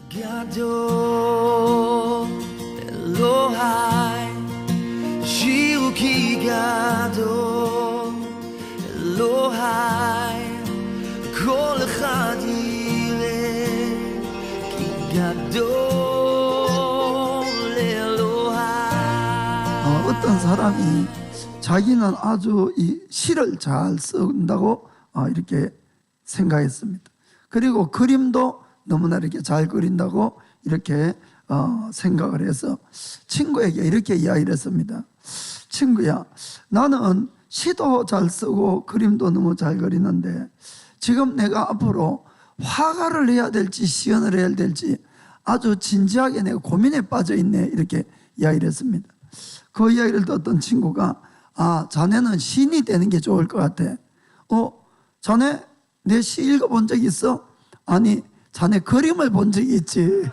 Gado Elohai Shiruki Gado Elohai Kol Echad Yireh Ki Gado Elohai. 어떤 사람이 자기는 아주 이 시를 잘 쓴다고 이렇게 생각했습니다. 그리고 그림도 너무나 이렇게 잘 그린다고 이렇게 생각을 해서 친구에게 이렇게 이야기를 했습니다. 친구야, 나는 시도 잘 쓰고 그림도 너무 잘 그리는데 지금 내가 앞으로 화가를 해야 될지 시연을 해야 될지 아주 진지하게 내가 고민에 빠져 있네, 이렇게 이야기를 했습니다. 그 이야기를 듣던 친구가 자네는 시인이 되는 게 좋을 것 같아. 자네 내 시 읽어본 적 있어? 아니, 자네 그림을 본 적이 있지.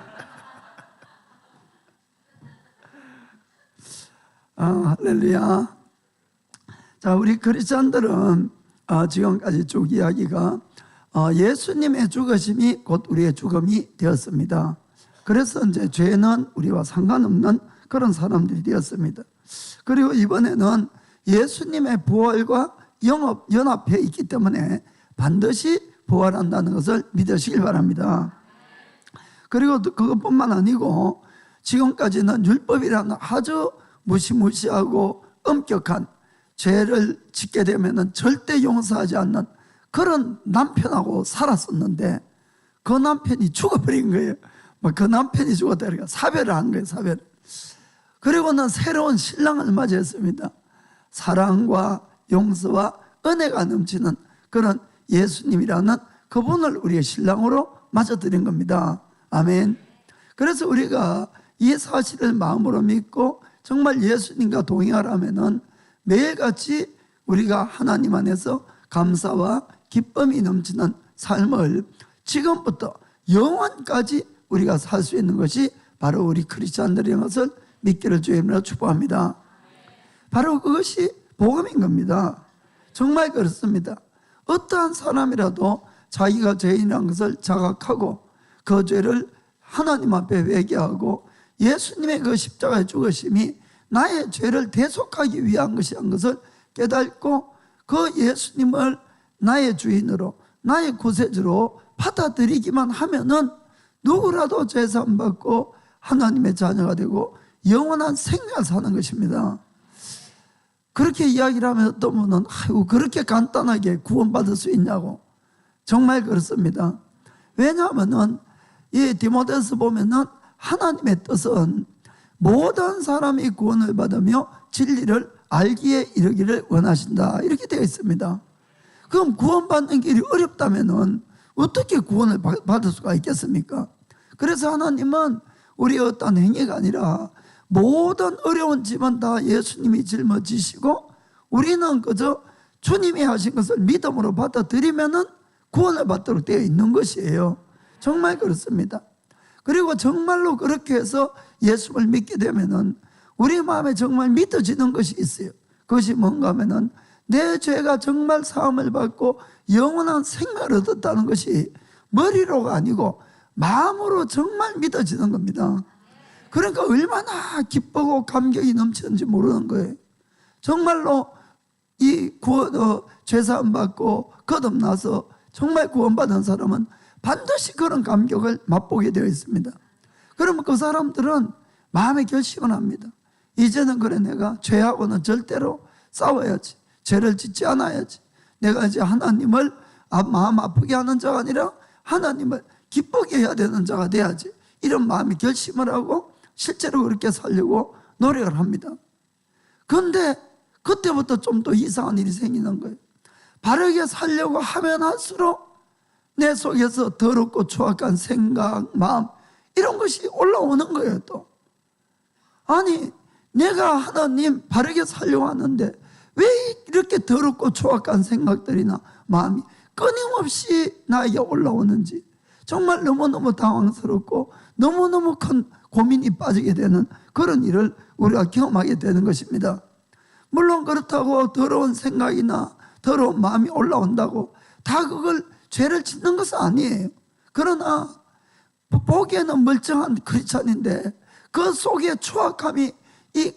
할렐루야. 자, 우리 크리스찬들은 지금까지 쭉 이야기가 예수님의 죽으심이 곧 우리의 죽음이 되었습니다. 그래서 이제 죄는 우리와 상관없는 그런 사람들이 되었습니다. 그리고 이번에는 예수님의 부활과 연합해 있기 때문에 반드시 부활한다는 것을 믿으시길 바랍니다. 그리고 그것뿐만 아니고 지금까지는 율법이라는 아주 무시무시하고 엄격한 죄를 짓게 되면 절대 용서하지 않는 그런 남편하고 살았었는데 그 남편이 죽어버린 거예요. 그 남편이 죽었다 그러니까 사별을 한 거예요, 사별. 그리고는 새로운 신랑을 맞이했습니다. 사랑과 용서와 은혜가 넘치는 그런 예수님이라는 그분을 우리의 신랑으로 맞아들인 겁니다. 아멘. 그래서 우리가 이 사실을 마음으로 믿고 정말 예수님과 동행하라면은 매일같이 우리가 하나님 안에서 감사와 기쁨이 넘치는 삶을 지금부터 영원까지 우리가 살 수 있는 것이 바로 우리 크리스찬들인 것을 믿기를 주의 이름으로 축복합니다. 바로 그것이 복음인 겁니다. 정말 그렇습니다. 어떠한 사람이라도 자기가 죄인이라는 것을 자각하고 그 죄를 하나님 앞에 회개하고 예수님의 그 십자가의 죽으심이 나의 죄를 대속하기 위한 것이라는 것을 깨닫고 그 예수님을 나의 주인으로 나의 구세주로 받아들이기만 하면은 누구라도 죄사함 받고 하나님의 자녀가 되고 영원한 생명을 사는 것입니다. 그렇게 이야기를 하면 어떤 분은 그렇게 간단하게 구원받을 수 있냐고. 정말 그렇습니다. 왜냐하면 이 디모데서 보면은 하나님의 뜻은 모든 사람이 구원을 받으며 진리를 알기에 이르기를 원하신다, 이렇게 되어 있습니다. 그럼 구원받는 길이 어렵다면은 어떻게 구원을 받을 수가 있겠습니까? 그래서 하나님은 우리의 어떤 행위가 아니라 모든 어려운 짐은 다 예수님이 짊어지시고 우리는 그저 주님이 하신 것을 믿음으로 받아들이면은 구원을 받도록 되어 있는 것이에요. 정말 그렇습니다. 그리고 정말로 그렇게 해서 예수를 믿게 되면은 우리 마음에 정말 믿어지는 것이 있어요. 그것이 뭔가 하면은 내 죄가 정말 사함을 받고 영원한 생명을 얻었다는 것이 머리로가 아니고 마음으로 정말 믿어지는 겁니다. 그러니까 얼마나 기쁘고 감격이 넘치는지 모르는 거예요. 정말로 이 죄사함 받고 거듭나서 정말 구원받은 사람은 반드시 그런 감격을 맛보게 되어 있습니다. 그러면 그 사람들은 마음에 결심을 합니다. 이제는 그래, 내가 죄하고는 절대로 싸워야지, 죄를 짓지 않아야지, 내가 이제 하나님을 마음 아프게 하는 자가 아니라 하나님을 기쁘게 해야 되는 자가 돼야지, 이런 마음이 결심을 하고 실제로 그렇게 살려고 노력을 합니다. 그런데 그때부터 좀 더 이상한 일이 생기는 거예요. 바르게 살려고 하면 할수록 내 속에서 더럽고 추악한 생각, 마음, 이런 것이 올라오는 거예요. 또 아니, 내가 하나님 바르게 살려고 하는데 왜 이렇게 더럽고 추악한 생각들이나 마음이 끊임없이 나에게 올라오는지 정말 너무너무 당황스럽고 너무너무 큰 고민이 빠지게 되는 그런 일을 우리가 경험하게 되는 것입니다. 물론 그렇다고 더러운 생각이나 더러운 마음이 올라온다고 다 그걸 죄를 짓는 것은 아니에요. 그러나 보기에는 멀쩡한 크리스찬인데 그 속에 추악함이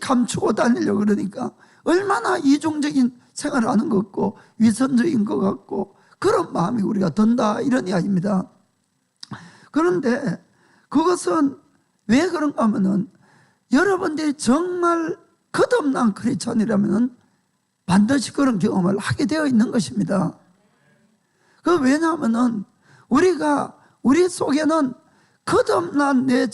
감추고 다니려고 그러니까 얼마나 이중적인 생활을 하는 것 같고 위선적인 것 같고 그런 마음이 우리가 든다, 이런 이야기입니다. 그런데 그것은 왜 그런가 하면은 여러분들이 정말 거듭난 크리스찬이라면 반드시 그런 경험을 하게 되어 있는 것입니다. 왜냐하면은 우리 속에는 거듭난 내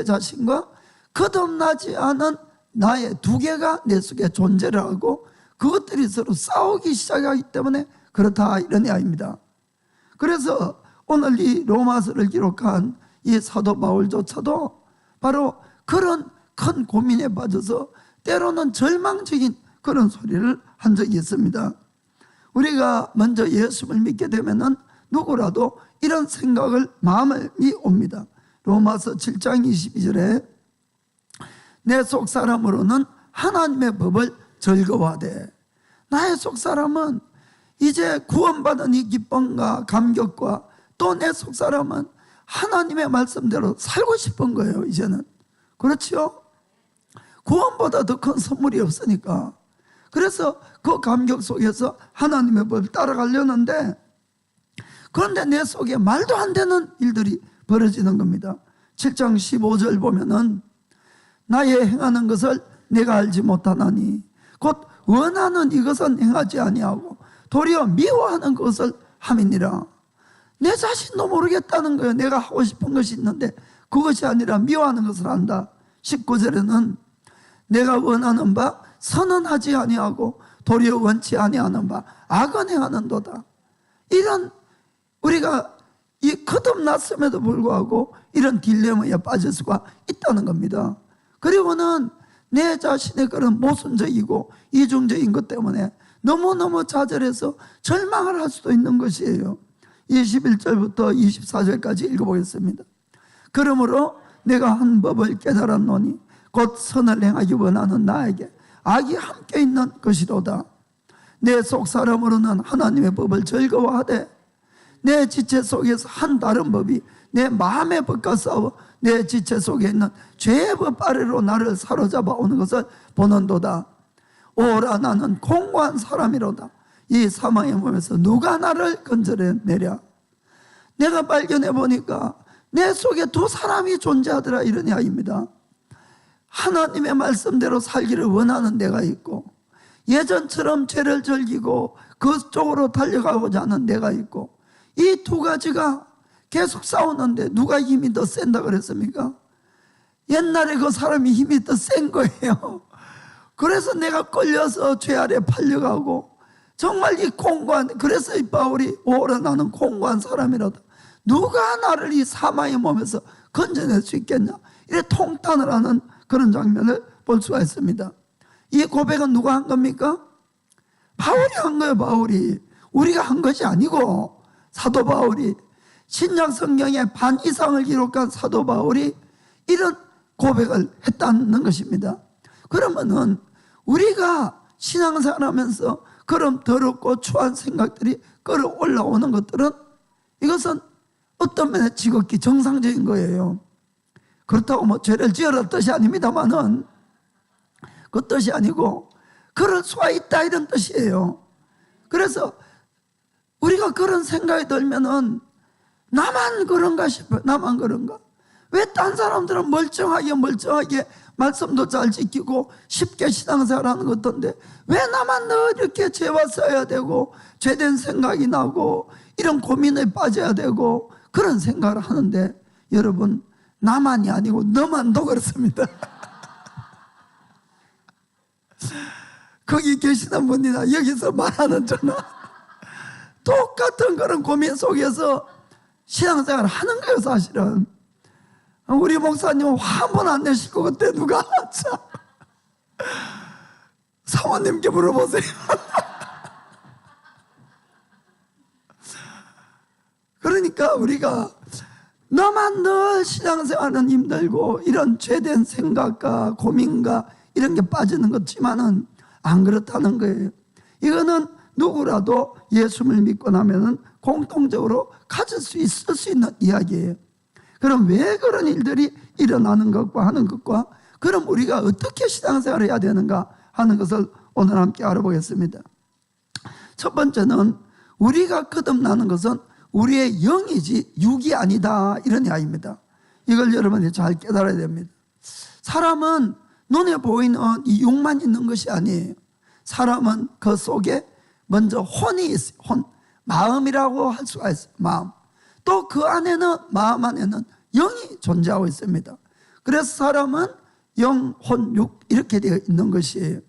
자신과 거듭나지 않은 나의 두 개가 내 속에 존재를 하고 그것들이 서로 싸우기 시작하기 때문에 그렇다, 이런 이야기입니다. 그래서 오늘 이 로마서를 기록한 이 사도 바울조차도 바로 그런 큰 고민에 빠져서 때로는 절망적인 그런 소리를 한 적이 있습니다. 우리가 먼저 예수를 믿게 되면은 누구라도 이런 생각을 마음이 옵니다. 로마서 7장 22절에 내 속사람으로는 하나님의 법을 즐거워하되, 나의 속사람은 이제 구원받은 이 기쁨과 감격과 또 내 속사람은 하나님의 말씀대로 살고 싶은 거예요. 이제는 그렇죠? 구원보다 더 큰 선물이 없으니까. 그래서 그 감격 속에서 하나님의 법을 따라가려는데, 그런데 내 속에 말도 안 되는 일들이 벌어지는 겁니다. 7장 15절 보면은 나의 행하는 것을 내가 알지 못하나니 곧 원하는 이것은 행하지 아니하고 도리어 미워하는 것을 함이니라. 내 자신도 모르겠다는 거예요. 내가 하고 싶은 것이 있는데 그것이 아니라 미워하는 것을 한다. 19절에는 내가 원하는 바 선언하지 아니하고 도리어 원치 아니하는 바 악은 행하는도다. 이런 우리가 이 거듭났음에도 불구하고 이런 딜레마에 빠질 수가 있다는 겁니다. 그리고는 내 자신의 그런 모순적이고 이중적인 것 때문에 너무너무 좌절해서 절망을 할 수도 있는 것이에요. 21절부터 24절까지 읽어보겠습니다. 그러므로 내가 한 법을 깨달았노니 곧 선을 행하기 원하는 나에게 악이 함께 있는 것이로다. 내 속사람으로는 하나님의 법을 즐거워하되 내 지체 속에서 한 다른 법이 내 마음의 법과 싸워 내 지체 속에 있는 죄의 법 아래로 나를 사로잡아 오는 것을 보는도다. 오라, 나는 공고한 사람이로다. 이 사망의 몸에서 누가 나를 건져내랴. 내가 발견해 보니까 내 속에 두 사람이 존재하더라, 이런 이야기입니다. 하나님의 말씀대로 살기를 원하는 내가 있고, 예전처럼 죄를 즐기고 그쪽으로 달려가고자 하는 내가 있고, 이 두 가지가 계속 싸우는데 누가 힘이 더 센다 그랬습니까? 옛날에 그 사람이 힘이 더 센 거예요. 그래서 내가 끌려서 죄 아래 팔려가고, 정말 이 공고한, 그래서 이 바울이 오라, 나는 공고한 사람이라다. 누가 나를 이 사망의 몸에서 건져낼 수 있겠냐, 이래 통탄을 하는 그런 장면을 볼 수가 있습니다. 이 고백은 누가 한 겁니까? 바울이 한 거예요. 바울이. 우리가 한 것이 아니고 사도 바울이, 신약 성경의 반 이상을 기록한 사도 바울이 이런 고백을 했다는 것입니다. 그러면은 우리가 신앙생활하면서 그런 더럽고 추한 생각들이 끌어올라오는 것들은, 이것은 어떤 면에 지극히 정상적인 거예요. 그렇다고 뭐 죄를 지으라 뜻이 아닙니다만은, 그 뜻이 아니고 그럴 수가 있다, 이런 뜻이에요. 그래서 우리가 그런 생각이 들면은 나만 그런가 싶어요. 나만 그런가? 왜 딴 사람들은 멀쩡하게 말씀도 잘 지키고 쉽게 신앙생활하는 것 같던데 왜 나만 늘 이렇게 죄와 싸워야 되고 죄된 생각이 나고 이런 고민에 빠져야 되고 그런 생각을 하는데, 여러분, 나만이 아니고 너만도 그렇습니다. 거기 계시는 분이나 여기서 말하는 저나 똑같은 그런 고민 속에서 신앙생활을 하는 거예요. 사실은 우리 목사님은 화 한 번 안 내실 것 같아. 누가 참 사모님께 물어보세요. 그러니까 우리가 너만 늘 신앙생활은 힘들고 이런 죄된 생각과 고민과 이런 게 빠지는 것 같지만은 안 그렇다는 거예요. 이거는 누구라도 예수를 믿고 나면은 공통적으로 가질 수 있을 수 있는 이야기예요. 그럼 왜 그런 일들이 일어나는 것과 하는 것과 그럼 우리가 어떻게 신앙생활을 해야 되는가 하는 것을 오늘 함께 알아보겠습니다. 첫 번째는 우리가 거듭나는 것은 우리의 영이지 육이 아니다, 이런 이야기입니다. 이걸 여러분이 잘 깨달아야 됩니다. 사람은 눈에 보이는 이 육만 있는 것이 아니에요. 사람은 그 속에 먼저 혼이 있어요. 혼, 마음이라고 할 수가 있어요. 마음. 또 그 안에는, 마음 안에는 영이 존재하고 있습니다. 그래서 사람은 영, 혼, 육 이렇게 되어 있는 것이에요.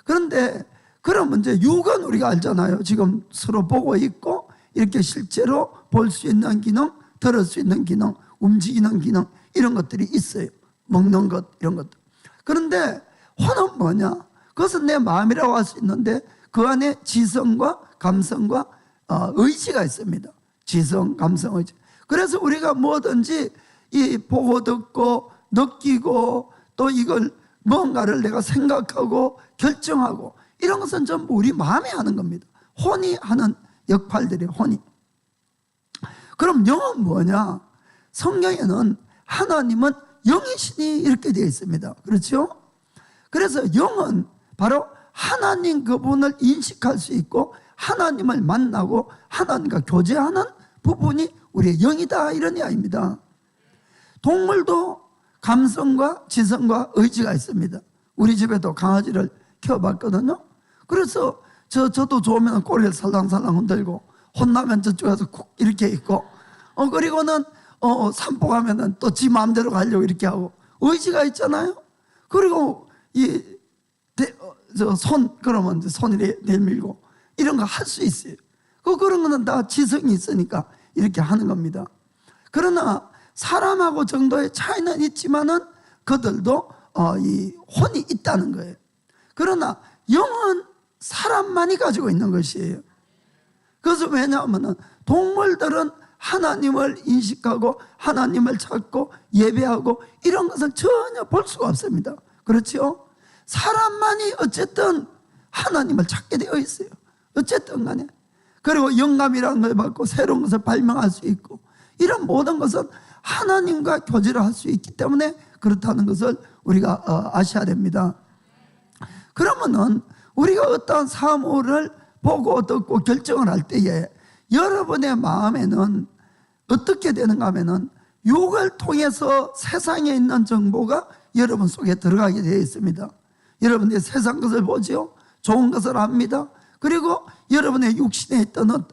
그런데 그러면 이제 육은 우리가 알잖아요. 지금 서로 보고 있고 이렇게 실제로 볼 수 있는 기능, 들을 수 있는 기능, 움직이는 기능, 이런 것들이 있어요. 먹는 것, 이런 것들. 그런데 혼은 뭐냐? 그것은 내 마음이라고 할 수 있는데 그 안에 지성과 감성과 의지가 있습니다. 지성, 감성, 의지. 그래서 우리가 뭐든지 이 보고 듣고 느끼고 또 이걸 뭔가를 내가 생각하고 결정하고 이런 것은 전부 우리 마음이 하는 겁니다. 혼이 하는 역할들이에요. 혼이. 그럼 영은 뭐냐? 성경에는 하나님은 영이시니 이렇게 되어 있습니다. 그렇죠? 그래서 영은 바로 하나님 그분을 인식할 수 있고 하나님을 만나고 하나님과 교제하는 부분이 우리의 영이다, 이런 이야기입니다. 동물도 감성과 지성과 의지가 있습니다. 우리 집에도 강아지를 키워봤거든요. 그래서 저도 좋으면 꼬리를 살랑살랑 흔들고 혼나면 저쪽에서 쿡 이렇게 있고 그리고는 산보 가면은 또 지 마음대로 가려고 이렇게 하고 의지가 있잖아요. 그리고 그러면 손 이렇게 내밀고 이런 거 할 수 있어요. 그런 거는 다 지성이 있으니까 이렇게 하는 겁니다. 그러나 사람하고 정도의 차이는 있지만은 그들도 이 혼이 있다는 거예요. 그러나 영은 사람만이 가지고 있는 것이에요. 그래서 왜냐하면 동물들은 하나님을 인식하고 하나님을 찾고 예배하고 이런 것을 전혀 볼 수가 없습니다. 그렇죠? 사람만이 어쨌든 하나님을 찾게 되어 있어요. 어쨌든 간에. 그리고 영감이라는 걸 받고 새로운 것을 발명할 수 있고 이런 모든 것은 하나님과 교제를 할 수 있기 때문에 그렇다는 것을 우리가 아셔야 됩니다. 그러면은 우리가 어떠한 사물을 보고 듣고 결정을 할 때에 여러분의 마음에는 어떻게 되는가 하면은 육을 통해서 세상에 있는 정보가 여러분 속에 들어가게 되어 있습니다. 여러분들이 세상 것을 보지요. 좋은 것을 압니다. 그리고 여러분의 육신에 있던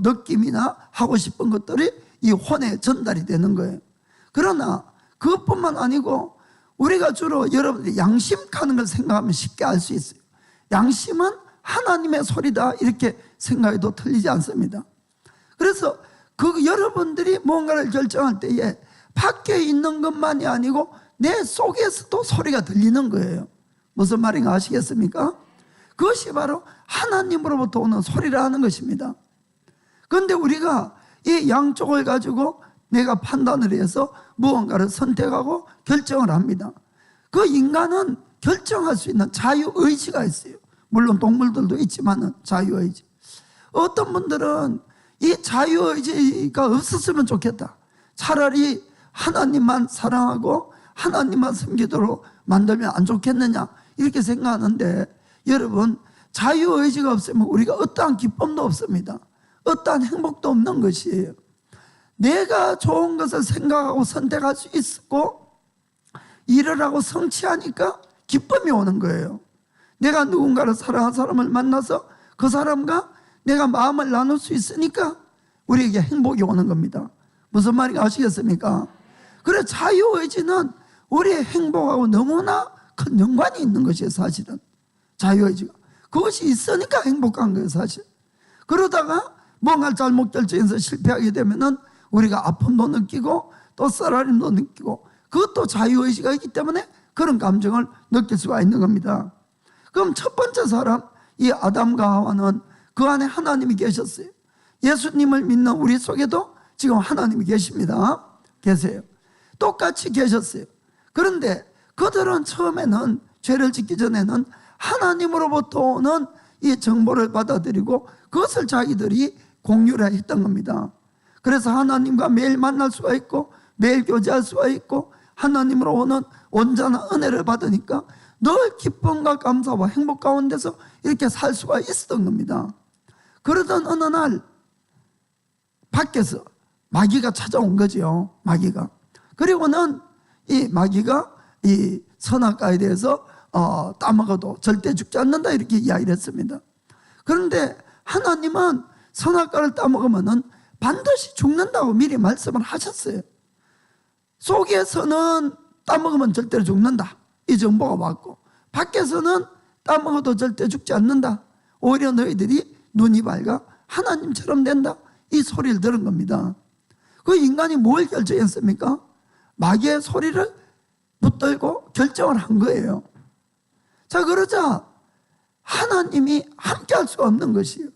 느낌이나 하고 싶은 것들이 이 혼에 전달이 되는 거예요. 그러나 그것뿐만 아니고 우리가 주로 여러분들이 양심하는 걸 생각하면 쉽게 알 수 있어요. 양심은 하나님의 소리다 이렇게 생각해도 틀리지 않습니다. 그래서 여러분들이 뭔가를 결정할 때에 밖에 있는 것만이 아니고 내 속에서도 소리가 들리는 거예요. 무슨 말인가 아시겠습니까? 그것이 바로 하나님으로부터 오는 소리라는 것입니다. 그런데 우리가 이 양쪽을 가지고 내가 판단을 해서 무언가를 선택하고 결정을 합니다. 그 인간은 결정할 수 있는 자유의지가 있어요. 물론 동물들도 있지만 자유의지. 어떤 분들은 이 자유의지가 없었으면 좋겠다. 차라리 하나님만 사랑하고 하나님만 섬기도록 만들면 안 좋겠느냐 이렇게 생각하는데 여러분 자유의지가 없으면 우리가 어떠한 기쁨도 없습니다. 어떠한 행복도 없는 것이에요. 내가 좋은 것을 생각하고 선택할 수 있고 일을 하고 성취하니까 기쁨이 오는 거예요. 내가 누군가를 사랑하는 사람을 만나서 그 사람과 내가 마음을 나눌 수 있으니까 우리에게 행복이 오는 겁니다. 무슨 말인지 아시겠습니까? 그래서 자유의지는 우리의 행복하고 너무나 큰 연관이 있는 것이에요. 사실은 자유의지가 그것이 있으니까 행복한 거예요. 사실. 그러다가 뭔가 잘못 결정해서 실패하게 되면은 우리가 아픔도 느끼고 또 쓰라림도 느끼고 그것도 자유의지가 있기 때문에 그런 감정을 느낄 수가 있는 겁니다. 그럼 첫 번째 사람 이 아담과 하와는 그 안에 하나님이 계셨어요. 예수님을 믿는 우리 속에도 지금 하나님이 계십니다. 계세요. 똑같이 계셨어요. 그런데 그들은 처음에는 죄를 짓기 전에는 하나님으로부터 오는 이 정보를 받아들이고 그것을 자기들이 공유를 했던 겁니다. 그래서 하나님과 매일 만날 수가 있고 매일 교제할 수가 있고 하나님으로 오는 온전한 은혜를 받으니까 늘 기쁨과 감사와 행복 가운데서 이렇게 살 수가 있었던 겁니다. 그러던 어느 날 밖에서 마귀가 찾아온 거죠. 마귀가. 그리고는 이 마귀가 이 선악과에 대해서 따먹어도 절대 죽지 않는다 이렇게 이야기를 했습니다. 그런데 하나님은 선악과를 따먹으면 반드시 죽는다고 미리 말씀을 하셨어요. 속에서는 따먹으면 절대로 죽는다 이 정보가 왔고, 밖에서는 따먹어도 절대 죽지 않는다, 오히려 너희들이 눈이 밝아 하나님처럼 된다 이 소리를 들은 겁니다. 그 인간이 뭘 결정했습니까? 마귀의 소리를 붙들고 결정을 한 거예요. 자, 그러자 하나님이 함께 할 수가 없는 것이에요.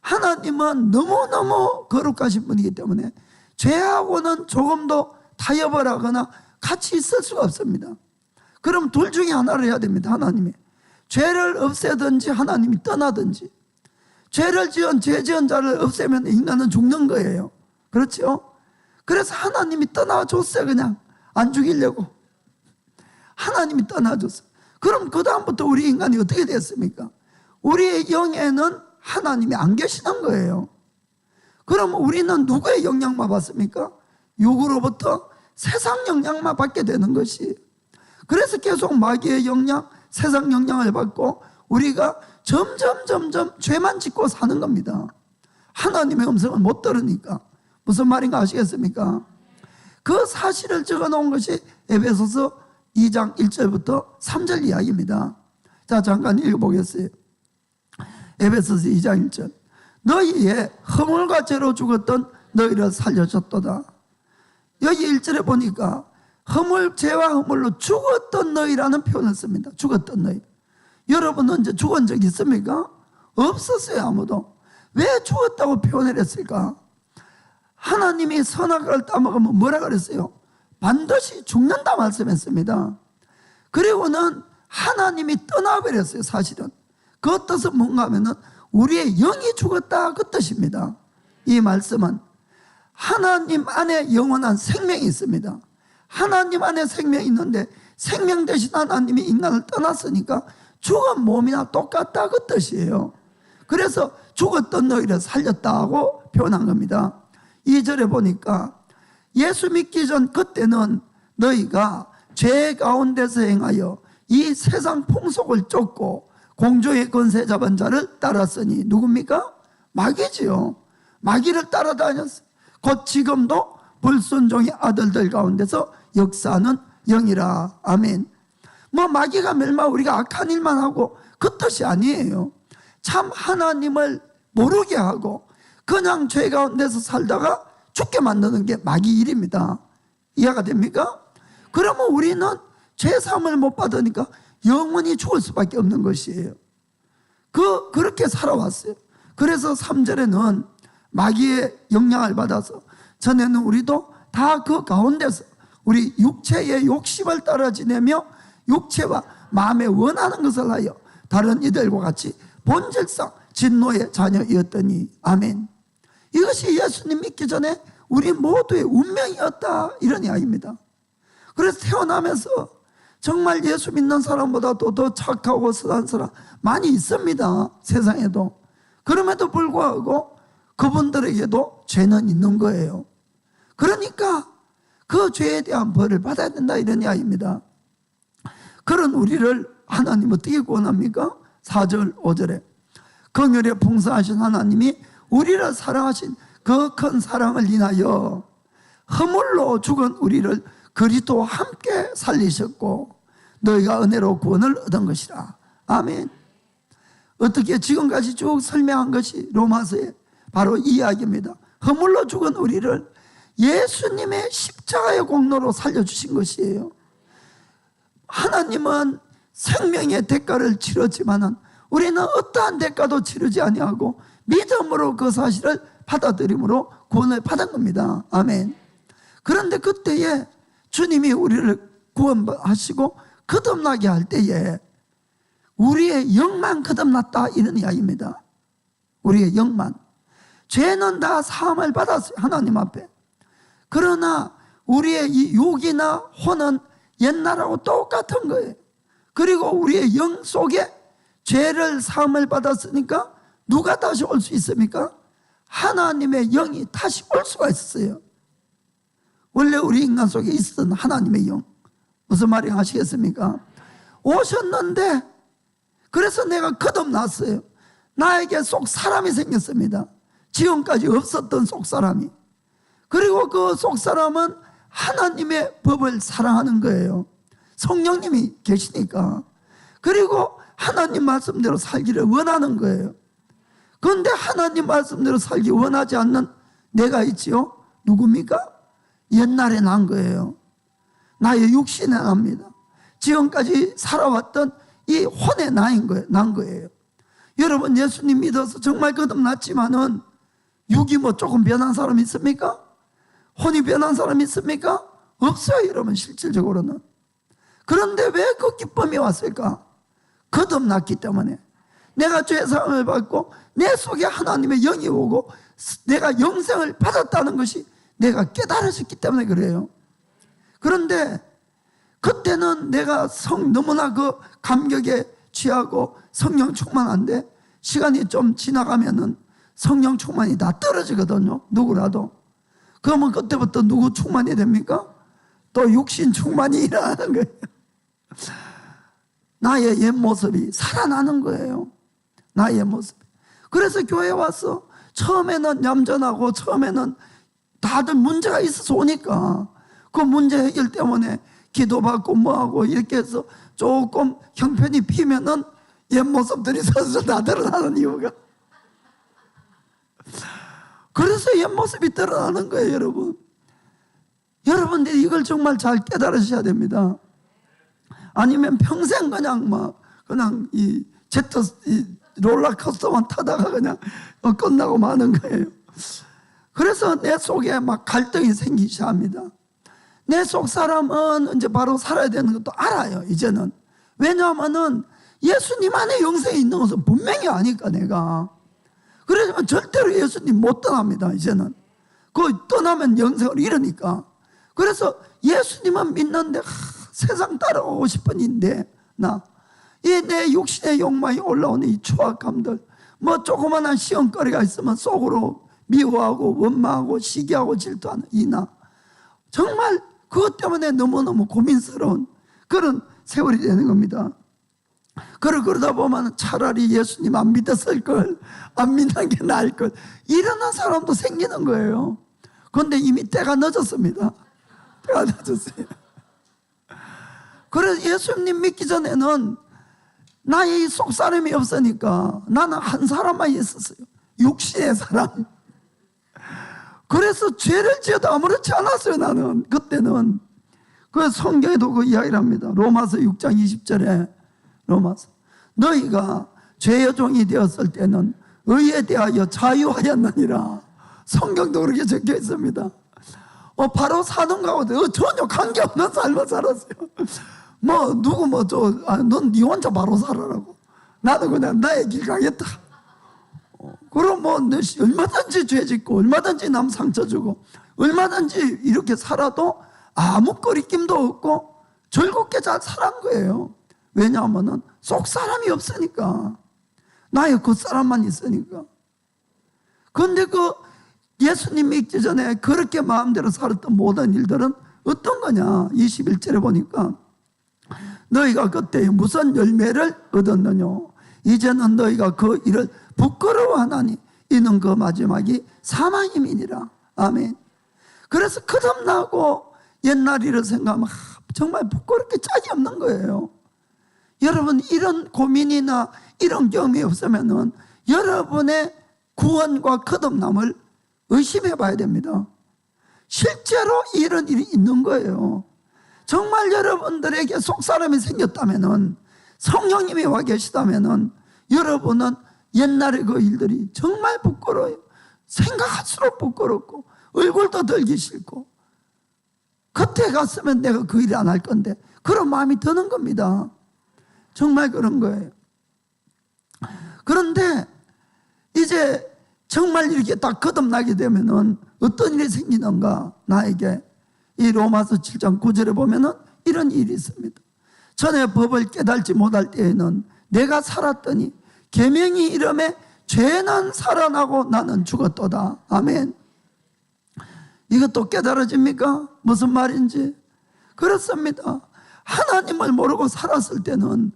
하나님은 너무너무 거룩하신 분이기 때문에 죄하고는 조금도 타협을 하거나 같이 있을 수가 없습니다. 그럼 둘 중에 하나를 해야 됩니다. 하나님이 죄를 없애든지 하나님이 떠나든지. 죄를 지은 죄 지은 자를 없애면 인간은 죽는 거예요. 그렇죠? 그래서 하나님이 떠나줬어요. 그냥 안 죽이려고 하나님이 떠나줬어요. 그럼 그 다음부터 우리 인간이 어떻게 됐습니까? 우리의 영에는 하나님이 안 계시는 거예요. 그럼 우리는 누구의 영향만 받습니까? 육으로부터 세상 영향만 받게 되는 것이. 그래서 계속 마귀의 영향, 세상 영향을 받고 우리가 점점 죄만 짓고 사는 겁니다. 하나님의 음성을 못 들으니까. 무슨 말인가 아시겠습니까? 그 사실을 적어놓은 것이 에베소서 2장 1절부터 3절 이야기입니다. 자, 잠깐 읽어보겠어요. 에베소서 2장 1절. 너희의 허물과 죄로 죽었던 너희를 살려줬도다. 여기 1절에 보니까 허물, 죄와 허물로 죽었던 너희라는 표현을 씁니다. 죽었던 너희. 여러분 언제 죽은 적 있습니까? 없었어요. 아무도. 왜 죽었다고 표현을 했을까? 하나님이 선악과를 따먹으면 뭐라 그랬어요? 반드시 죽는다 말씀했습니다. 그리고는 하나님이 떠나버렸어요. 사실은 그 뜻은 뭔가 하면은 우리의 영이 죽었다 그 뜻입니다. 이 말씀은 하나님 안에 영원한 생명이 있습니다. 하나님 안에 생명이 있는데 생명 대신 하나님이 인간을 떠났으니까 죽은 몸이나 똑같다 그 뜻이에요. 그래서 죽었던 너희를 살렸다고 표현한 겁니다. 2절에 보니까 예수 믿기 전 그때는 너희가 죄 가운데서 행하여 이 세상 풍속을 쫓고 공중의 권세 잡은 자를 따랐으니. 누굽니까? 마귀지요. 마귀를 따라다녔어요. 곧 지금도 불순종의 아들들 가운데서 역사하는 영이라. 아멘. 뭐 마귀가 멸망 우리가 악한 일만 하고 그 뜻이 아니에요. 참 하나님을 모르게 하고 그냥 죄 가운데서 살다가 죽게 만드는 게 마귀 일입니다. 이해가 됩니까? 그러면 우리는 죄사함을 못 받으니까 영원히 죽을 수밖에 없는 것이에요. 그렇게 살아왔어요. 그래서 3절에는 마귀의 영향을 받아서 전에는 우리도 다 그 가운데서 우리 육체의 욕심을 따라 지내며 육체와 마음에 원하는 것을 하여 다른 이들과 같이 본질상 진노의 자녀이었더니. 아멘. 이것이 예수님 믿기 전에 우리 모두의 운명이었다 이런 이야기입니다. 그래서 태어나면서 정말 예수 믿는 사람보다도 더 착하고 선한 사람 많이 있습니다. 세상에도. 그럼에도 불구하고 그분들에게도 죄는 있는 거예요. 그러니까 그 죄에 대한 벌을 받아야 된다 이런 이야기입니다. 그런 우리를 하나님 어떻게 구원합니까? 4절 5절에 긍휼에 풍성하신 하나님이 우리를 사랑하신 그 큰 사랑을 인하여 허물로 죽은 우리를 그리스도와 함께 살리셨고 너희가 은혜로 구원을 얻은 것이라. 아멘. 어떻게 지금까지 쭉 설명한 것이 로마서의 바로 이 이야기입니다. 허물로 죽은 우리를 예수님의 십자가의 공로로 살려주신 것이에요. 하나님은 생명의 대가를 치렀지만 우리는 어떠한 대가도 치르지 아니하고 믿음으로 그 사실을 받아들임으로 구원을 받은 겁니다. 아멘. 그런데 그때에 주님이 우리를 구원하시고 거듭나게 할 때에 우리의 영만 거듭났다 이런 이야기입니다. 우리의 영만. 죄는 다 사함을 받았어요, 하나님 앞에. 그러나 우리의 이 육이나 혼은 옛날하고 똑같은 거예요. 그리고 우리의 영 속에 죄를 사함을 받았으니까 누가 다시 올 수 있습니까? 하나님의 영이 다시 올 수가 있었어요. 원래 우리 인간 속에 있었던 하나님의 영, 무슨 말인지 아시겠습니까? 오셨는데, 그래서 내가 거듭났어요. 나에게 속 사람이 생겼습니다. 지금까지 없었던 속 사람이. 그리고 그 속 사람은 하나님의 법을 사랑하는 거예요. 성령님이 계시니까. 그리고 하나님 말씀대로 살기를 원하는 거예요. 그런데 하나님 말씀대로 살기 원하지 않는 내가 있지요? 누굽니까? 옛날에 난 거예요. 나의 육신에 납니다. 지금까지 살아왔던 이 혼에 난 거예요. 여러분, 예수님 믿어서 정말 거듭났지만은 육이 뭐 조금 변한 사람 있습니까? 혼이 변한 사람 있습니까? 없어요, 여러분, 실질적으로는. 그런데 왜 그 기쁨이 왔을까? 거듭났기 때문에. 내가 죄사함을 받고 내 속에 하나님의 영이 오고 내가 영생을 받았다는 것이 내가 깨달아졌기 때문에 그래요. 그런데 그때는 내가 너무나 그 감격에 취하고 성령 충만한데, 시간이 좀 지나가면은 성령 충만이 다 떨어지거든요, 누구라도. 그러면 그때부터 누구 충만이 됩니까? 또 육신 충만이 일어나는 거예요. 나의 옛 모습이 살아나는 거예요. 나의 모습. 그래서 교회 와서 처음에는 얌전하고 처음에는 다들 문제가 있어서 오니까 그 문제 해결 때문에 기도받고 뭐하고 이렇게 해서 조금 형편이 피면은 옛 모습들이 서서 다 드러나는 이유가. 그래서 옛 모습이 드러나는 거예요, 여러분. 여러분들이 이걸 정말 잘 깨달으셔야 됩니다. 아니면 평생 그냥 이 롤러코스터만 타다가 그냥 끝나고 마는 거예요. 그래서 내 속에 막 갈등이 생기기 시작합니다. 내 속 사람은 이제 바로 살아야 되는 것도 알아요, 이제는. 왜냐하면은 예수님 안에 영생이 있는 것은 분명히 아니까, 내가. 그러지만 절대로 예수님 못 떠납니다, 이제는. 그 떠나면 영생을 잃으니까. 그래서 예수님만 믿는데 세상 따라오고 싶은 인데, 이 내 육신의 욕망이 올라오는 이 추악감들, 뭐 조그만한 시험거리가 있으면 속으로 미워하고 원망하고 시기하고 질투하는 정말 그것 때문에 너무너무 고민스러운 그런 세월이 되는 겁니다. 그러다 보면 차라리 예수님 안 믿었을 걸, 안 믿는 게 나을 걸, 이러는 사람도 생기는 거예요. 그런데 이미 때가 늦었습니다. 때가 늦었어요. 그래서 예수님 믿기 전에는 나의 속 사람이 없으니까 나는 한 사람만 있었어요. 육신의 사람. 그래서 죄를 지어도 아무렇지 않았어요, 나는. 그때는. 그 성경에도 그 이야기를 합니다. 로마서 6장 20절에 로마서. 너희가 죄의 종이 되었을 때는 의에 대하여 자유하였느니라. 성경도 그렇게 적혀 있습니다. 바로 사는 가운데 전혀 관계없는 삶을 살았어요. 넌 네 혼자 바로 살아라고. 나는 그냥 나의 길 가겠다. 그럼 얼마든지 죄 짓고 얼마든지 남 상처 주고 얼마든지 이렇게 살아도 아무 거리낌도 없고 즐겁게 잘 살은 거예요. 왜냐하면은 속 사람이 없으니까. 나의 그 사람만 있으니까. 그런데 그 예수님 믿기 전에 그렇게 마음대로 살았던 모든 일들은 어떤 거냐? 21절에 보니까 너희가 그때 무슨 열매를 얻었느냐? 이제는 너희가 그 일을 부끄러워하나니 이는 그 마지막이 사망임이니라. 아멘. 그래서 거듭나고 옛날 일을 생각하면 정말 부끄럽게 짝이 없는 거예요. 여러분, 이런 고민이나 이런 경험이 없으면은 여러분의 구원과 거듭남을 의심해 봐야 됩니다. 실제로 이런 일이 있는 거예요. 정말 여러분들에게 속사람이 생겼다면은, 성령님이 와 계시다면은 여러분은 옛날의 그 일들이 정말 부끄러워요. 생각할수록 부끄럽고 얼굴도 들기 싫고, 그때 갔으면 내가 그 일을 안 할 건데, 그런 마음이 드는 겁니다. 정말 그런 거예요. 그런데 이제 정말 이렇게 딱 거듭나게 되면은 어떤 일이 생기는가? 나에게 이 로마서 7장 9절에 보면은 이런 일이 있습니다. 전에 법을 깨달지 못할 때에는 내가 살았더니 계명이 이름에 죄는 살아나고 나는 죽었도다. 아멘. 이것도 깨달아집니까? 무슨 말인지? 그렇습니다. 하나님을 모르고 살았을 때는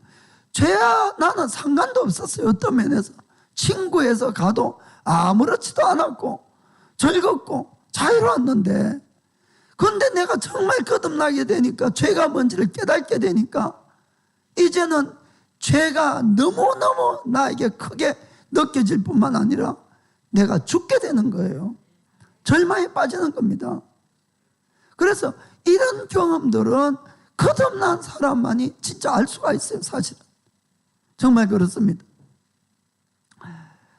죄와 나는 상관도 없었어요. 어떤 면에서 친구에서 가도 아무렇지도 않았고 즐겁고 자유로웠는데, 그런데 내가 정말 거듭나게 되니까, 죄가 뭔지를 깨닫게 되니까 이제는 죄가 너무너무 나에게 크게 느껴질 뿐만 아니라 내가 죽게 되는 거예요. 절망에 빠지는 겁니다. 그래서 이런 경험들은 거듭난 사람만이 진짜 알 수가 있어요. 사실은 정말 그렇습니다.